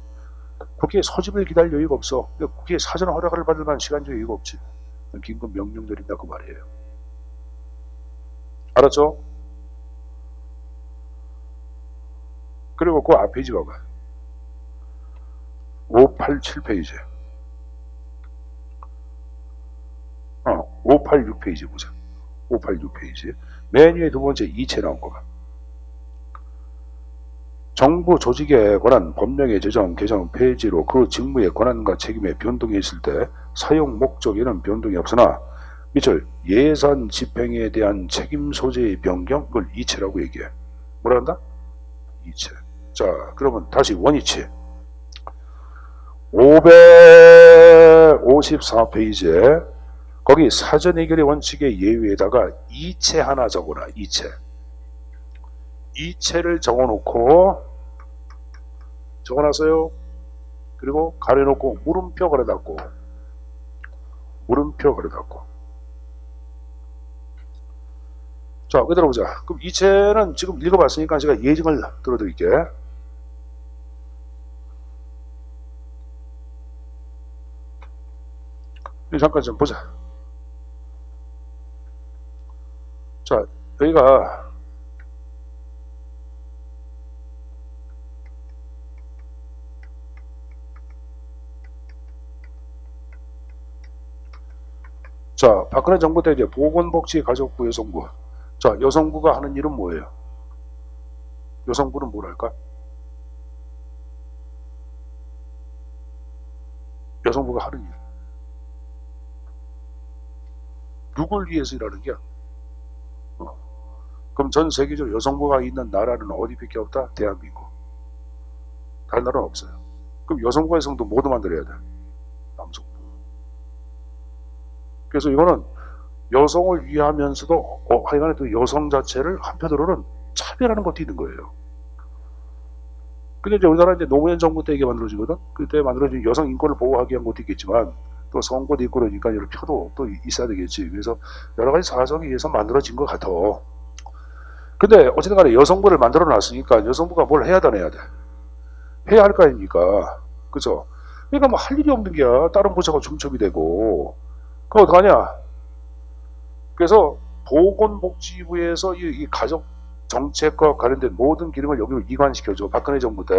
국회의 소집을 기다릴 여유가 없어. 국회의 사전 허락을 받을 만한 시간적 여유가 없지. 긴급 명령 내린다고 말이에요. 알았죠? 그리고 그 앞 페이지 봐봐. 587페이지. 586페이지 보자. 586페이지. 맨 위에 두 번째 이체 나온 거가. 정부 조직에 관한 법령의 제정, 개정, 폐지로 그 직무의 권한과 책임에 변동이 있을 때 사용 목적에는 변동이 없으나 밑줄 예산 집행에 대한 책임 소재의 변경, 그걸 이체라고 얘기해. 뭐라 한다? 이체. 자, 그러면 다시 원이체. 554페이지에 거기 사전 해결의 원칙의 예외에다가 이체 하나 적어놔. 이체를 적어놓고 적어놨어요. 그리고 가려놓고 물음표 걸어놨고 자, 그대로 보자. 그럼 이체는 지금 읽어봤으니까 제가 예증을 들어드릴게. 잠깐 좀 보자. 자, 여기가 자, 박근혜 정부 때 이제 보건복지가족부 여성부. 자, 여성부가 하는 일은 뭐예요? 여성부는 뭘 할까? 여성부가 하는 일. 누굴 위해서 일하는 게야? 그럼 전 세계적으로 여성부가 있는 나라는 어디밖에 없다? 대한민국. 다른 나라는 없어요. 그럼 여성부와 여성도 모두 만들어야 돼. 남성부. 그래서 이거는 여성을 위하면서도 하여간에 또 여성 자체를 한편으로는 차별하는 것도 있는 거예요. 근데 이제 우리나라 이제 노무현 정부 때 이게 만들어지거든. 그때 만들어진 여성 인권을 보호하기 위한 것도 있겠지만 또 성권도 있고 그러니까 이런 표도 또 있어야 되겠지. 그래서 여러 가지 사정에 의해서 만들어진 것 같아. 근데 어쨌든 간에 여성부를 만들어 놨으니까 여성부가 뭘 해야 돼, 해야 돼. 해야 할 거 아닙니까? 그죠? 그러니까 뭐 할 일이 없는 게야. 다른 부처가 중첩이 되고. 그럼 어떡하냐? 그래서 보건복지부에서 이 가족 정책과 관련된 모든 기능을 여기로 이관시켜줘. 박근혜 정부 때.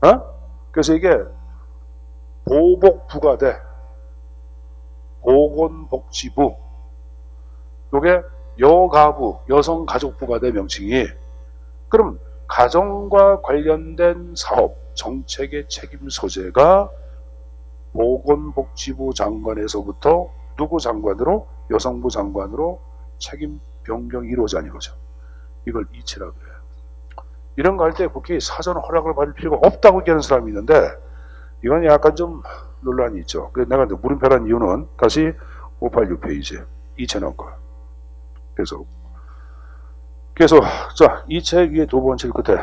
어? 그래서 이게 보복부가 돼. 보건복지부. 요게 여가부, 여성가족부가 돼, 명칭이. 그럼 가정과 관련된 사업, 정책의 책임 소재가 보건복지부 장관에서부터 누구 장관으로? 여성부 장관으로 책임 변경이 이루어지는 거죠. 이걸 이치라고 해요. 이런 거 할 때 국회에 사전 허락을 받을 필요가 없다고 얘기하는 사람이 있는데 이건 약간 좀 논란이 있죠. 그래서 내가 물음표란 이유는 다시 586페이지 이체 나온 거. 그래서 자, 이체 위에 두 번째 끝에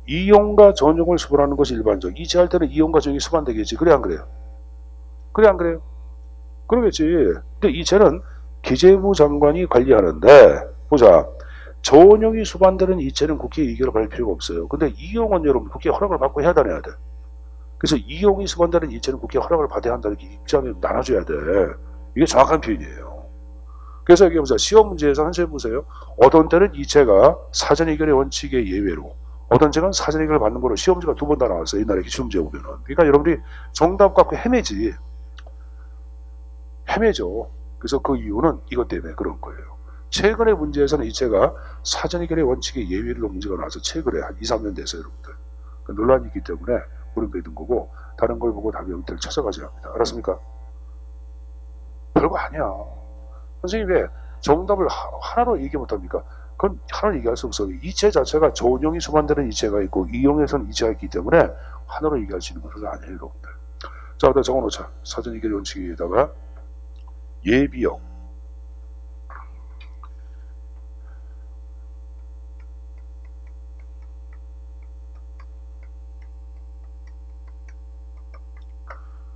이용과 전용을 수반하는 것이 일반적. 이체할 때는 이용과 전용이 수반되겠지. 그래 안 그래요? 그래 안 그래요? 그러겠지. 근데 이체는 기재부 장관이 관리하는데 보자. 전용이 수반되는 이체는 국회에 의결을 받을 필요가 없어요. 근데 이용은 여러분 국회 허락을 받고 해야 되나야 돼. 그래서 이용이 수반되는 이체는 국회 허락을 받아야 한다는 입장을 나눠줘야 돼. 이게 정확한 표현이에요. 그래서 여기 보자. 시험 문제에서 한 번 보세요. 어떤 때는 이체가 사전 의결의 원칙의 예외로, 어떤 때는 사전 의결을 받는 거로 시험지가 두 번 다 나왔어요. 옛날에 시험지에 보면은. 그러니까 여러분들이 정답 갖고 헤매지. 헤매죠. 그래서 그 이유는 이것 때문에 그런 거예요. 최근의 문제에서는 이체가 사전 의결의 원칙의 예외로 문제가 나와서 최근에 한 2, 3년 됐어요, 여러분들. 그러니까 논란이 있기 때문에 물음표에 든 거고 다른 걸 보고 답의 형태를 찾아가셔야 합니다. 알았습니까? 별거 아니야. 선생님 왜 정답을 하나로 얘기 못합니까? 그건 하나로 얘기할 수 없어요. 이체 자체가 전용이 수반되는 이체가 있고 이용에서는 이체가 있기 때문에 하나로 얘기할 수 있는 것은 아니에요, 여러분들. 자, 일단 적어놓자. 사전 의결 원칙에다가 예비역.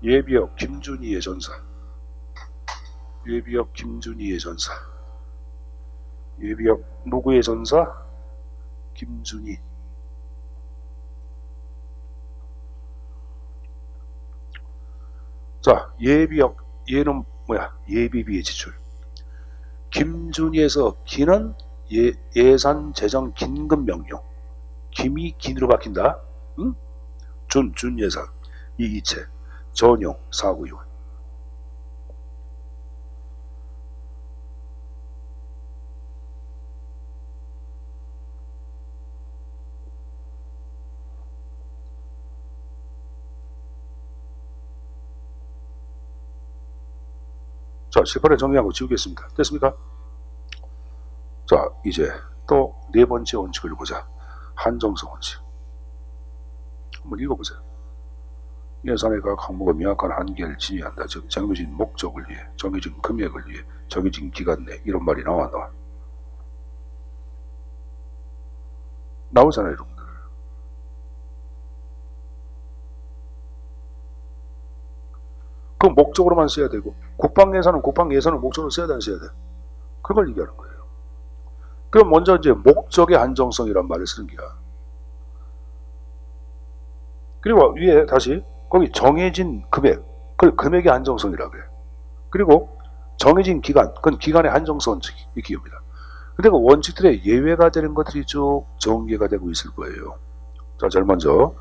예비역 김준희의 전사. 예비역 김준희의 전사. 예비역 누구의 전사? 김준희. 자, 예비역 얘는 뭐야? 예비비의 지출. 김준희에서 기는 예산 재정 긴급 명령. 김이 긴으로 바뀐다. 응? 준 예산. 이 이체. 전용 사구용. 자, 18회 정리한 거 지우겠습니다. 됐습니까? 자, 이제 또 네 번째 원칙을 보자. 한정성 원칙. 한번 읽어보세요. 예산의 각 항목의 명확한 한계를 지니한다. 즉 정해진 목적을 위해, 정해진 금액을 위해, 정해진 기간 내 이런 말이 나오잖아요, 여러분들. 그 목적으로만 써야 되고 국방 예산은 목적으로 써야 돼, 안 써야 돼? 그걸 얘기하는 거예요. 그럼 먼저 이제 목적의 한정성이란 말을 쓰는 거야. 그리고 위에 다시 거기 정해진 금액, 그걸 금액의 한정성이라고 해요. 그리고 정해진 기간, 그건 기간의 한정성 원칙이 기업입니다. 근데 그 원칙들의 예외가 되는 것들이 쭉 전개가 되고 있을 거예요. 자, 제일 먼저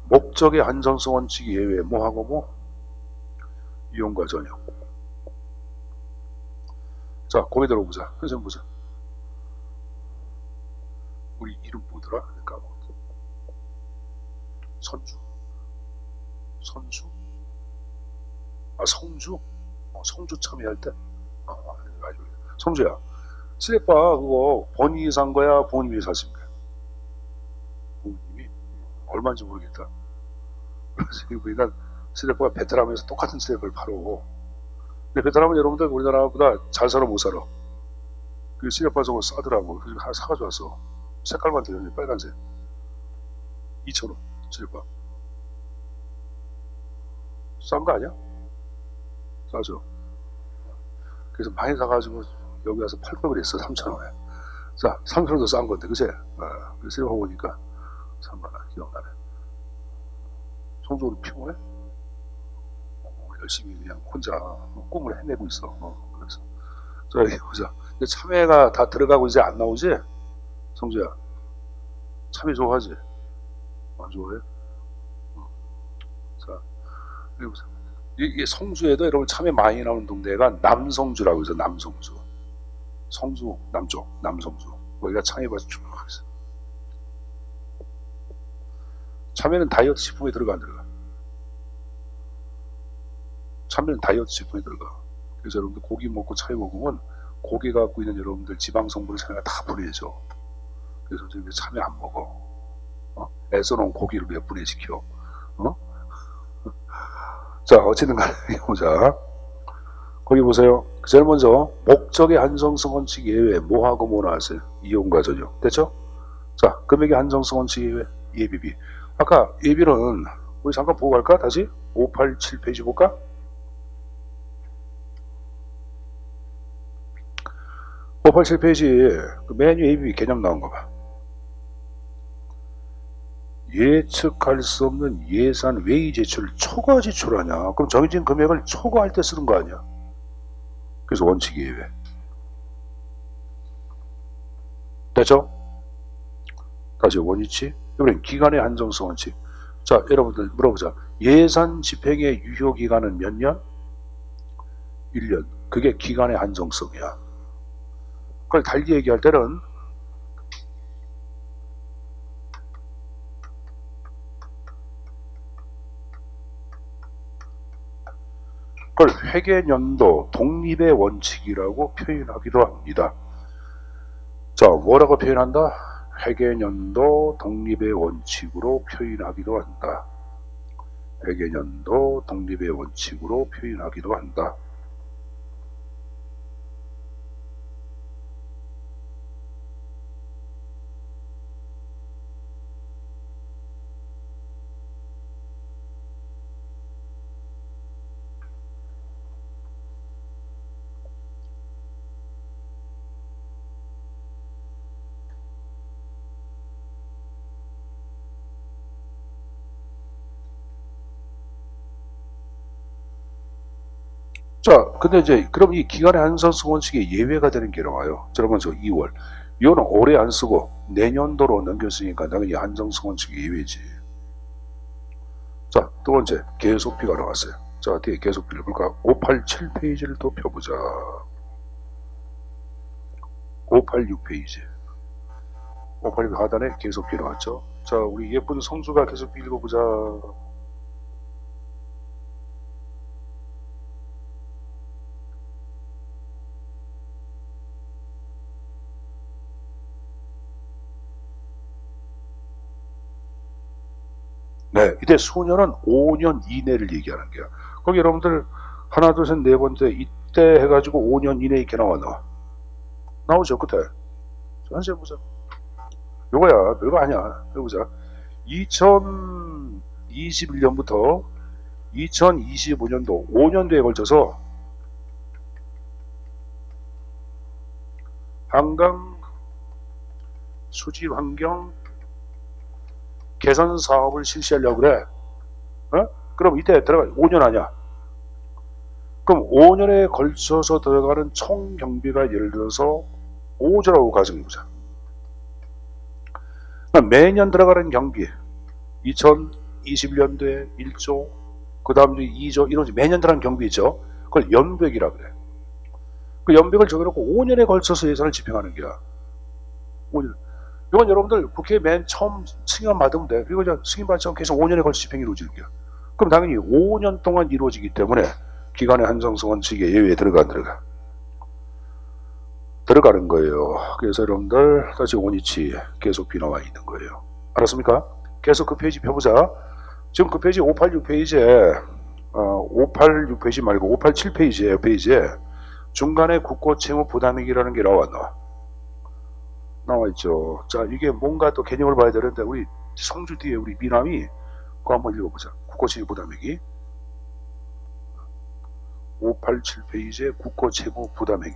목적의 한정성 원칙 예외 뭐하고 뭐? 이용과 전용. 자, 고개 들어보자. 선생님 보자. 우리 이름 뭐더라? 까먹었어. 선주? 성주? 성주 참여할 때? 성주야. 슬리퍼 그거 본인이 산 거야? 부모님이 샀습니까? 부모님이? 얼마인지 모르겠다. 그래서 보니까 슬리퍼가 베트남에서 똑같은 슬리퍼를 팔어. 근데 베트남은 여러분들 우리나라보다 잘 살아 못 살아. 그 슬리퍼 저거 싸더라고. 그래서 하나 사가지고 왔어. 색깔만 되는 빨간색 2,000원 실밥 싼 거 아니야? 싸죠. 그래서 많이 사가지고 여기 와서 팔 걸 그랬어. 3,000원에. 자, 3,000원도 싼 건데 그치? 그래서 이거 보니까 3만원 기억나네. 성적으로 피곤해? 열심히 그냥 혼자 꿈을 해내고 있어. 그래서 자 여기 보자. 참외가 다 들어가고 이제 안 나오지? 성주야, 참외 좋아하지? 안 좋아해? 자 여기 보자. 이게 성주에도 여러분 참외 많이 나오는 동네가 남성주라고 해서 남성주, 성주 남쪽 남성주, 거기가 참외밭이 쭉 있어. 참외는 다이어트 식품에 들어가 안 들어가? 참외는 다이어트 식품에 들어가. 그래서 여러분들 고기 먹고 참외 먹으면 고기 갖고 있는 여러분들 지방 성분을 참외가 다 분해져. 그래서 지금 참외 안 먹어. 애써놓은 고기를 왜 분해시켜? 자, 어쨌든 간에 보자. 거기 보세요. 제일 먼저 목적의 한정성 원칙 예외 뭐하고 뭐 나왔어요? 이용과 전용. 됐죠? 자, 금액의 한정성 원칙 예외 예비비. 아까 예비는 우리 잠깐 보고 갈까? 다시 587페이지 볼까? (587) 페이지 그 메뉴 예비비 개념 나온 거 봐. 예측할 수 없는 예산 외의 제출을 초과 제출하냐? 그럼 정해진 금액을 초과할 때 쓰는 거 아니야? 그래서 원칙 예외. 됐죠? 다시 원위치. 이번엔 기간의 한정성 원칙. 자, 여러분들 물어보자. 예산 집행의 유효 기간은 몇 년? 1년. 그게 기간의 한정성이야. 그걸 달리 얘기할 때는 그걸 회계연도 독립의 원칙이라고 표현하기도 합니다. 자, 뭐라고 표현한다? 회계연도 독립의 원칙으로 표현하기도 한다. 회계연도 독립의 원칙으로 표현하기도 한다. 자, 근데 이제 그럼 이 기간의 한정성 원칙에 예외가 되는 게 나와요. 자, 먼저 2월. 이거는 올해 안 쓰고 내년도로 넘겼으니까 당연히 한정성 원칙 예외지. 자, 두 번째 계속비가 나왔어요. 자, 뒤에 계속비를 볼까? 587페이지를 또 펴보자. 586페이지. 586 하단에 계속비 나왔죠. 자, 우리 예쁜 성주가 계속비 읽어보자. 네, 이때 소년은 5년 이내를 얘기하는 거야. 거기 여러분들 하나, 둘, 셋, 네 번째 이때 해가지고 5년 이내 이렇게 나와. 나오죠, 끝에. 한번 해보자. 요거야, 별거 아니야. 해보자. 2021년부터 2025년도 5년도에 걸쳐서 한강 수지 환경 개선 사업을 실시하려고 그래. 그럼 이때 들어가 5년 아니야. 그럼 5년에 걸쳐서 들어가는 총 경비가 예를 들어서 5조라고 가정해보자. 매년 들어가는 경비 2021년도에 1조, 그 다음 주에 2조, 이런 매년 들어가는 경비 있죠. 그걸 연백이라 그래. 그 연백을 정해놓고 5년에 걸쳐서 예산을 집행하는 거야. 5년. 이건 여러분들 국회에 맨 처음 승인만 받으면 돼. 그리고 이제 승인받지 않고 계속 5년에 걸쳐 집행이 이루어지는 거야. 그럼 당연히 5년 동안 이루어지기 때문에 기간의 한정성 원칙에 예외에 들어가 안 들어가? 들어가는 거예요. 그래서 여러분들 다시 원위치 계속 비나와 있는 거예요. 알았습니까? 계속 그 페이지 펴보자. 지금 그 페이지 586페이지에 586페이지 말고 587페이지에 중간에 국고 채무 부담액이라는 게 나와. 나와있죠. 자, 이게 뭔가 또 개념을 봐야 되는데, 우리 성주 뒤에 우리 미남이 그거 한번 읽어보자. 국고채무 부담액이 587페이지에 국고채무 부담액이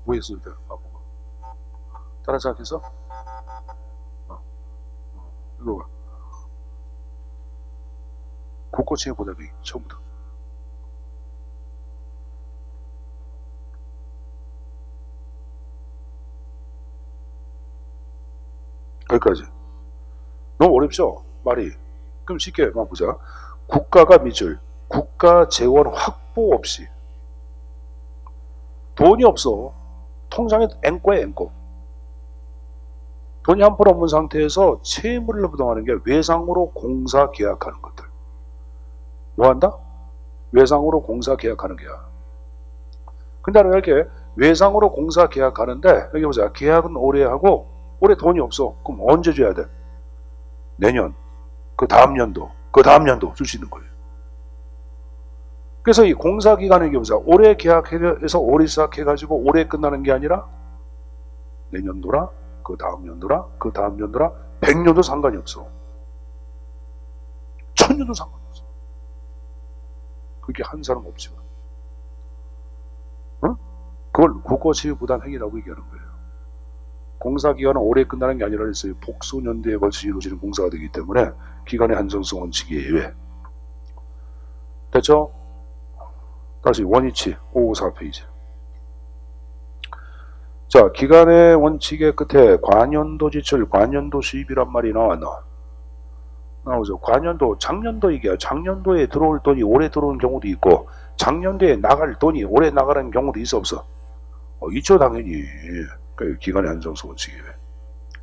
뭐 했을 때 따라 생각해서 이거 봐. 국고채무 부담액이 처음부터 여기까지. 너무 어렵죠? 말이. 그럼 쉽게 한번 보자. 국가가 밑줄, 국가 재원 확보 없이 돈이 없어. 통장에 앵꼬에 앵꼬. 돈이 한 푼 없는 상태에서 채무를 부담하는 게 외상으로 공사 계약하는 것들. 뭐 한다? 외상으로 공사 계약하는 계약. 근데 이렇게 외상으로 공사 계약하는데 여기 보자. 계약은 올해 하고 올해 돈이 없어. 그럼 언제 줘야 돼? 내년, 그 다음 연도, 그 다음 연도 줄 수 있는 거예요. 그래서 이 공사 기간을 보자. 올해 계약해서 올해 시작해가지고 올해 끝나는 게 아니라 내년도라, 그 다음 연도라, 그 다음 연도라, 100년도 상관이 없어. 1000년도 상관이 없어. 그게 한 사람 없지만. 응? 그걸 국고채무 부담행위라고 얘기하는 거예요. 공사기간은 올해 끝나는 게 아니라 그랬어요. 복수년도에 걸쳐 이루어지는 공사가 되기 때문에 기간의 한정성 원칙이 예외. 됐죠? 다시 원위치 554페이지. 자, 기간의 원칙의 끝에 관연도 지출, 관연도 수입이란 말이 나오죠. 관연도, 작년도 얘기야. 작년도에 들어올 돈이 올해 들어오는 경우도 있고 작년도에 나갈 돈이 올해 나가는 경우도 있어 없어? 있죠 당연히. 기간의 한정성 원칙이에요.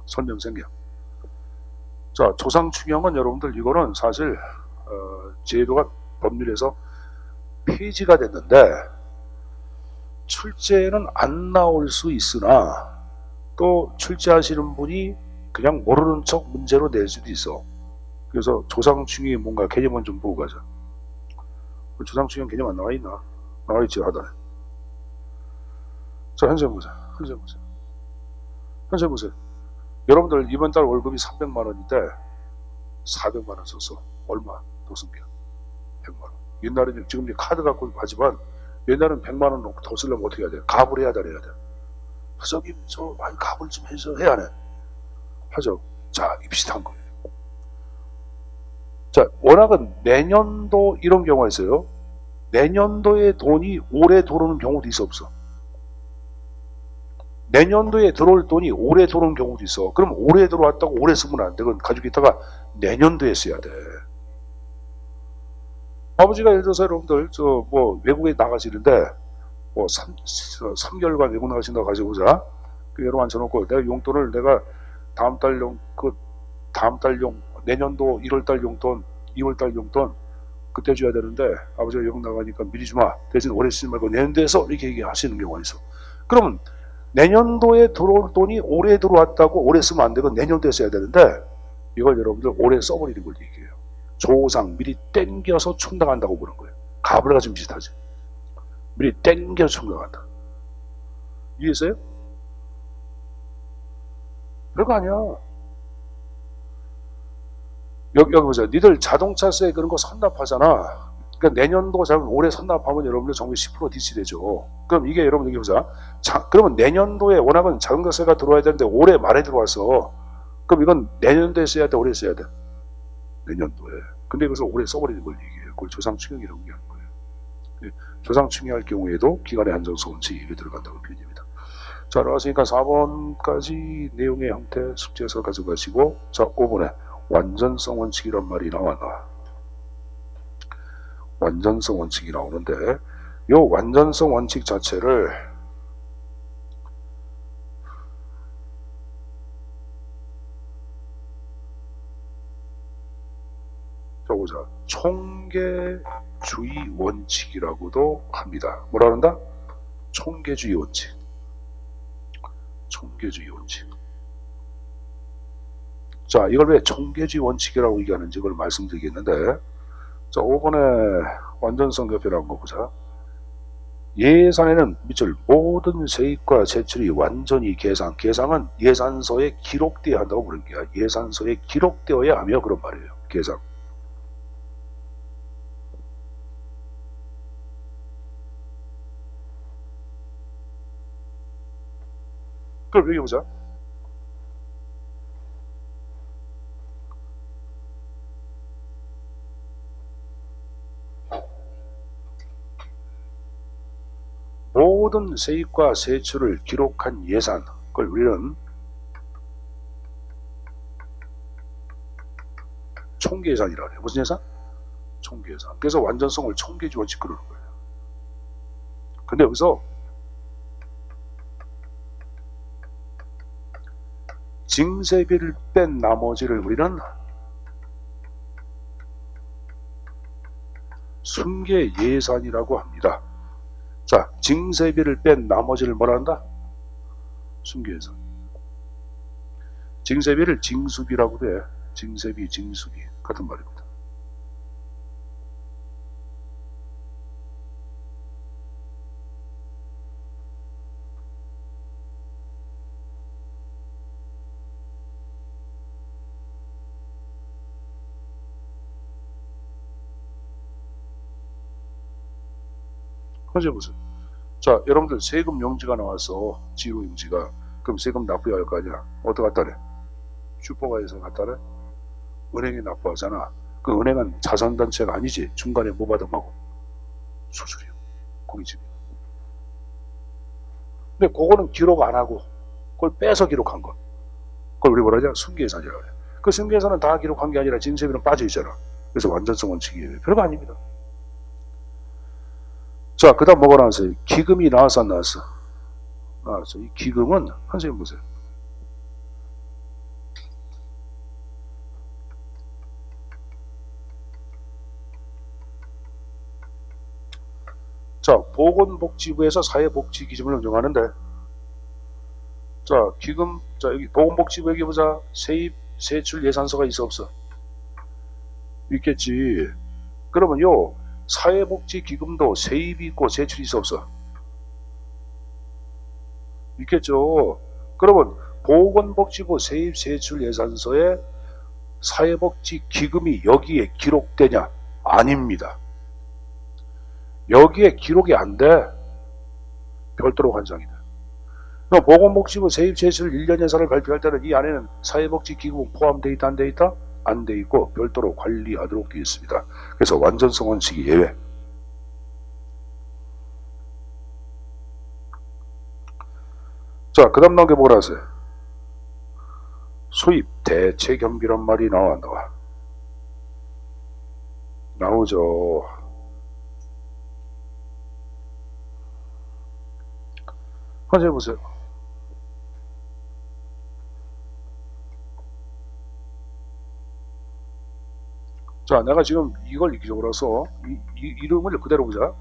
설명생략. 자, 조상충형은 여러분들 이거는 사실 제도가 법률에서 폐지가 됐는데 출제는 안 나올 수 있으나 또 출제하시는 분이 그냥 모르는 척 문제로 낼 수도 있어. 그래서 조상충형이 뭔가 개념은 좀 보고 가자. 조상충형 개념 안 나와 있나? 나와 있지 하단에. 자, 현재 보자. 현재 보세요. 여러분들 이번 달 월급이 300만 원인데 400만 원 썼어. 얼마 더 쓴 게? 100만 원. 옛날에는 지금 이제 카드 갖고 하지만 옛날은 100만 원 더 쓰려면 어떻게 해야 돼? 갑을 해야 돼, 해야 돼. 저기 저 많이 갑을 좀 해서 해야 돼. 하죠. 자, 이 비슷한 거예요. 자, 워낙은 내년도 이런 경우가 있어요. 내년도에 돈이 올해 들어오는 경우도 있어 없어? 내년도에 들어올 돈이 올해 들어오는 경우도 있어. 그럼 올해 들어왔다고 올해 쓰면 안 돼. 그건 가지고 있다가 내년도에 써야 돼. 아버지가 예를 들어서 여러분들 저 뭐 외국에 나가시는데 뭐 3개월간 외국 나가신다고 가져보자. 그 여러분 앉혀놓고 내가 용돈을 내가 다음 달 내년도 1월달 용돈, 2월달 용돈 그때 줘야 되는데 아버지가 외국 나가니까 미리 주마. 대신 올해 쓰지 말고 내년도에 써. 이렇게 얘기하시는 경우가 있어. 그러면 내년도에 들어올 돈이 올해 들어왔다고 올해 쓰면 안 되고 내년도에 써야 되는데 이걸 여러분들 올해 써버리는 걸 얘기해요. 조상 미리 땡겨서 충당한다고 보는 거예요. 갑을가 좀 비슷하지. 미리 땡겨서 충당한다. 이해했어요? 별거 아니야. 여기 보자. 니들 자동차세 그런 거 선납하잖아. 그러니까 내년도 잘 올해 선납하면 여러분들 정부 10% 디스되죠. 그럼 이게 여러분 여기 보자. 그러면 내년도에 워낙은 자동차세가 들어와야 되는데 올해 말에 들어와서 그럼 이건 내년도에 써야 돼, 올해 써야 돼? 내년도에. 근데 그래서 올해 써버리는 걸 얘기해요. 그걸 조상충형이라고 얘기하는 거예요. 조상충형할 경우에도 기간의 한정성 원칙이 예외 들어간다고 표현입니다. 자, 나왔으니까 4번까지 내용의 형태 숙제에서 가져가시고, 자, 5번에 완전성 원칙이란 말이 나왔나. 완전성 원칙이 나오는데 이 완전성 원칙 자체를 보자. 총계주의 원칙이라고도 합니다. 뭐라 그런다? 총계주의 원칙. 총계주의 원칙. 자, 이걸 왜 총계주의 원칙이라고 얘기하는지 그걸 말씀드리겠는데, 자, 5번에 완전성 교표라는 거 보자. 예산에는 밑줄 모든 세입과 세출이 완전히 계상은 예산서에 기록되어야 한다고 부르는 거야. 예산서에 기록되어야 하며 그런 말이에요. 계상. 그럼 여기 보자. 모든 세입과 세출을 기록한 예산, 그걸 우리는 총계산이라고 해요. 무슨 예산? 총계산. 그래서 완전성을 총계주어 짓그르는 거예요. 근데 여기서 징세비를 뺀 나머지를 우리는 순계예산이라고 합니다. 자, 징세비를 뺀 나머지를 뭐라 한다? 순계예산. 징세비를 징수비라고 돼. 징세비, 징수비 같은 말입니다. 현재 보세요. 자, 여러분들 세금 용지가 나왔어. 지로 용지가. 그럼 세금 납부해야 할 거 아니야. 어떻게 갖다 내? 슈퍼바이저 갖다 내? 은행에 납부하잖아. 그 은행은 자산단체가 아니지. 중간에 뭐 받음하고? 수수료. 공익집이. 근데 그거는 기록 안 하고 그걸 빼서 기록한 거. 그걸 우리 뭐라 하냐? 순계예산이라고 그래. 그 순계예산은 다 기록한 게 아니라 징세비는 빠져 있잖아. 그래서 완전성 원칙이에요. 별거 아닙니다. 자, 그 다음 뭐가 나왔어요? 기금이 나왔어, 안 나왔어? 나왔어. 이 기금은, 선생님 보세요. 자, 보건복지부에서 사회복지기금을 운영하는데, 자, 기금, 자, 여기 보건복지부 여기 보자. 세입, 세출 예산서가 있어, 없어? 있겠지. 그러면 요, 사회복지기금도 세입이 있고 세출이 있어, 없어? 있겠죠. 그러면 보건복지부 세입 세출 예산서에 사회복지기금이 여기에 기록되냐? 아닙니다. 여기에 기록이 안 돼. 별도로 환상이다. 보건복지부 세입 세출 1년 예산을 발표할 때는 이 안에는 사회복지기금 포함되어 있다, 안 되어 있다? 안 되어 있고 별도로 관리하도록 되어 있습니다. 그래서 완전성 원칙이 예외. 자, 그 다음 나온 게 뭐라 하세요? 수입 대체 경비란 말이 나와, 안 나와? 나오죠. 한번 해보세요. 자, 내가 지금 이걸 기적으로 써. 이름을 그대로 보자.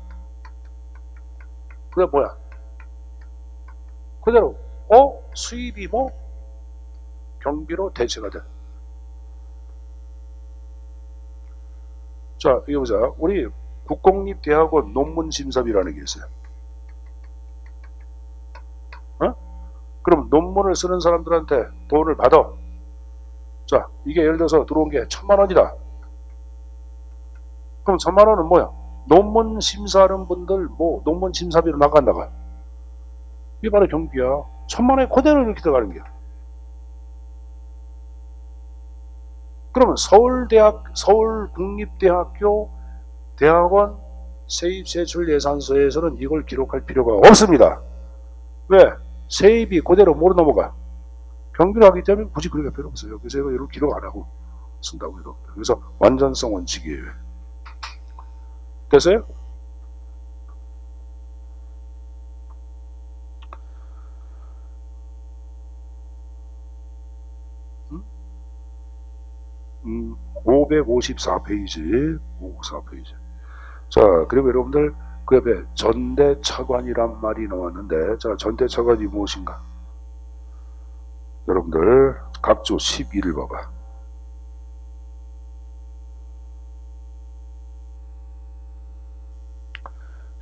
그게 뭐야? 그대로 수입이 뭐 경비로 대체가 돼. 자, 여기 보자. 우리 국공립대학원 논문심사비라는 게 있어요. 그럼 논문을 쓰는 사람들한테 돈을 받아. 자, 이게 예를 들어서 들어온 게 1000만원이다. 그럼 1000만원은 뭐야? 논문 심사하는 분들 뭐 논문 심사비로 나간다가. 이게 바로 경비야. 1000만원에 그대로 이렇게 들어가는 거야. 그러면 서울국립대학교 대학원 세입세출 예산서에서는 이걸 기록할 필요가 없습니다. 왜? 세입이 그대로 뭐로 넘어가? 경비로 하기 때문에 굳이 그렇게 필요 없어요. 그래서 이걸 기록 안 하고 쓴다고 해요. 그래서 완전성 원칙이에요. 됐어요? 음? 554페이지. 554페이지. 자, 그리고 여러분들 그 옆에 전대차관이란 말이 나왔는데, 자, 전대차관이 무엇인가? 여러분들 각조 12를 봐봐.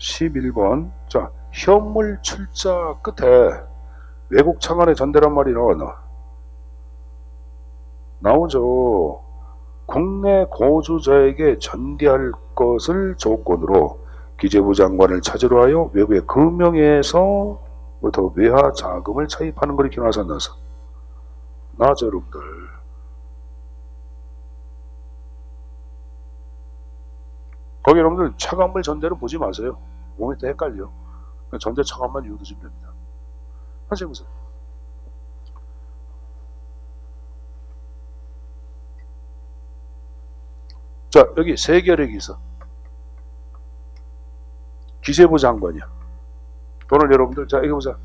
11번. 자, 현물 출자 끝에 외국 창안의 전대란 말이 나오죠. 국내 거주자에게 전대할 것을 조건으로 기재부 장관을 찾으러 하여 외국의 금명에서부터 외화 자금을 차입하는 걸 이렇게 나서 나죠, 여러분들. 거기 여러분들 차관물 전대를 보지 마세요. 몸에 또 헷갈려. 전대 차관만 읽어두시면 됩니다. 다시 해보세요. 자, 여기 세계력이 있어. 기재부 장관이야. 돈을 여러분들, 자, 이거 보자.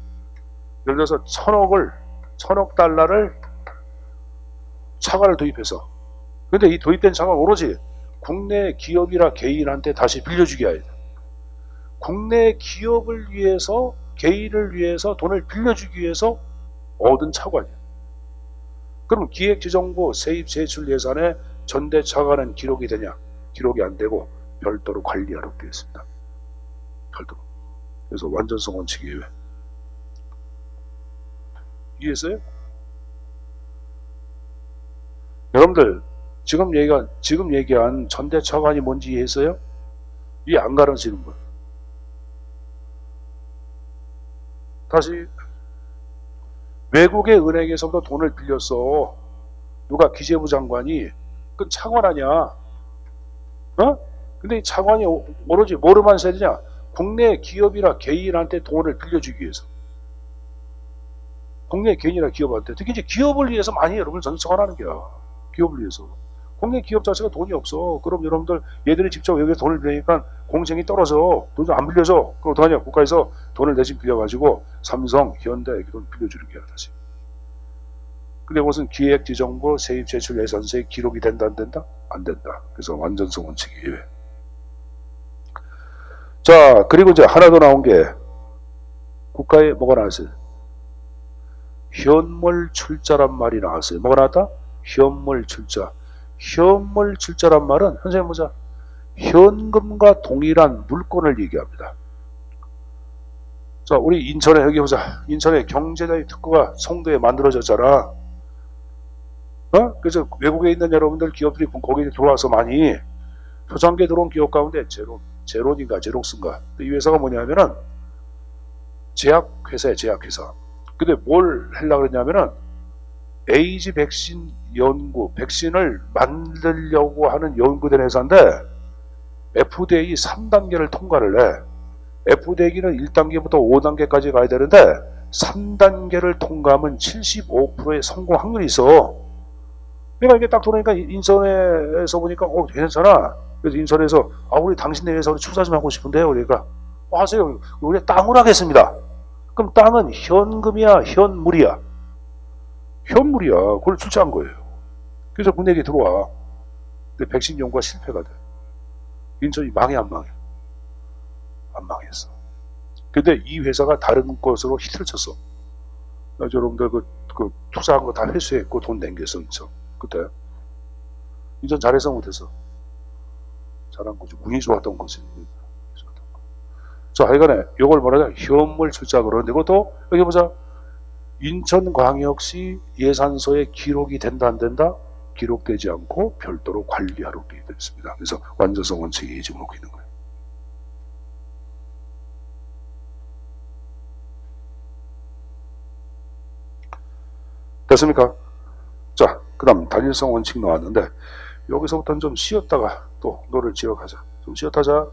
예를 들어서 1000억 달러를 차관을 도입해서. 근데 이 도입된 차관 오로지 국내 기업이나 개인한테 다시 빌려주게 해야 돼. 국내 기업을 위해서, 개인을 위해서 돈을 빌려주기 위해서 얻은 차관이야. 그럼 기획재정부 세입 제출 예산에 전대 차관은 기록이 되냐? 기록이 안 되고 별도로 관리하도록 되어 있습니다. 별도로. 그래서 완전성 원칙 예외. 이해했어요? 여러분들 지금 얘기한 전대 차관이 뭔지 이해했어요? 이해 안 가르치는 분. 다시 외국의 은행에서도 돈을 빌렸어. 누가 기재부 장관이 그 차관 아니야. 근데 이 차관이 오로지 뭐로만 써야 되냐? 국내 기업이나 개인한테 돈을 빌려주기 위해서. 국내 개인이나 기업한테. 특히 이제 기업을 위해서 많이 여러분들 전수차관하는 거야. 기업을 위해서. 국내 기업 자체가 돈이 없어. 그럼 여러분들 얘들이 직접 여기에 돈을 빌리니까 공생이 떨어져. 돈이 안 빌려줘. 그럼 어떡하냐? 국가에서 돈을 대신 빌려가지고 삼성, 현대 이렇게 돈 빌려주는 거야. 다시. 근데 무슨 기획재정부 세입 제출 예산서에 기록이 된다 안 된다? 안 된다. 그래서 완전성 원칙 예외. 자, 그리고 이제 하나 더 나온 게 국가에 뭐가 나왔어요? 현물 출자란 말이 나왔어요. 뭐가 나왔다? 현물 출자. 현물 출자란 말은 선생님 보자. 현금과 동일한 물건을 얘기합니다. 자, 우리 인천에 여기 보자. 인천에 경제자의 특구가 송도에 만들어졌잖아. 그래서 외국에 있는 여러분들 기업들이 거기에 들어와서 많이 초창기에 들어온 기업 가운데 제론인가 제록스인가 이 회사가 뭐냐면은 제약회사야. 제약회사. 근데 뭘 하려고 그랬냐면은 에이즈 백신 연구, 백신을 만들려고 하는 연구된 회사인데 FDA 3단계를 통과를 해. FDA는 1단계부터 5단계까지 가야 되는데 3단계를 통과하면 75%의 성공 확률이 있어. 내가 이게 딱 들어오니까 인천에서 보니까 괜찮아. 그래서 인천에서 우리 당신네 회사 우리 출사 좀 하고 싶은데요. 그러니까 하세요. 우리 땅을 하겠습니다. 그럼 땅은 현금이야 현물이야? 현물이야. 그걸 출자한 거예요. 그래서 국내에 들어와. 근데 백신 연구가 실패가 돼. 인천이 망해 안 망해? 안 망했어. 근데 이 회사가 다른 곳으로 히트를 쳤어. 여러분들 그 투자한 거 다 회수했고 돈 남겼어. 인천. 그때 인천 잘해서 못해서 잘한 거지. 운이 좋았던 거지. 자, 하여간에 요걸 뭐라냐? 현물 출자 그러는데 이것도 여기 보자. 인천광역시 예산서에 기록이 된다 안 된다? 기록되지 않고 별도로 관리하도록 되어 있습니다. 그래서 완전성 원칙이 지금 놓고 있는 거예요. 됐습니까? 자, 그 다음 단일성 원칙 나왔는데 여기서부터는 좀 쉬었다가 또 노를 지어가자. 좀 쉬었다 자.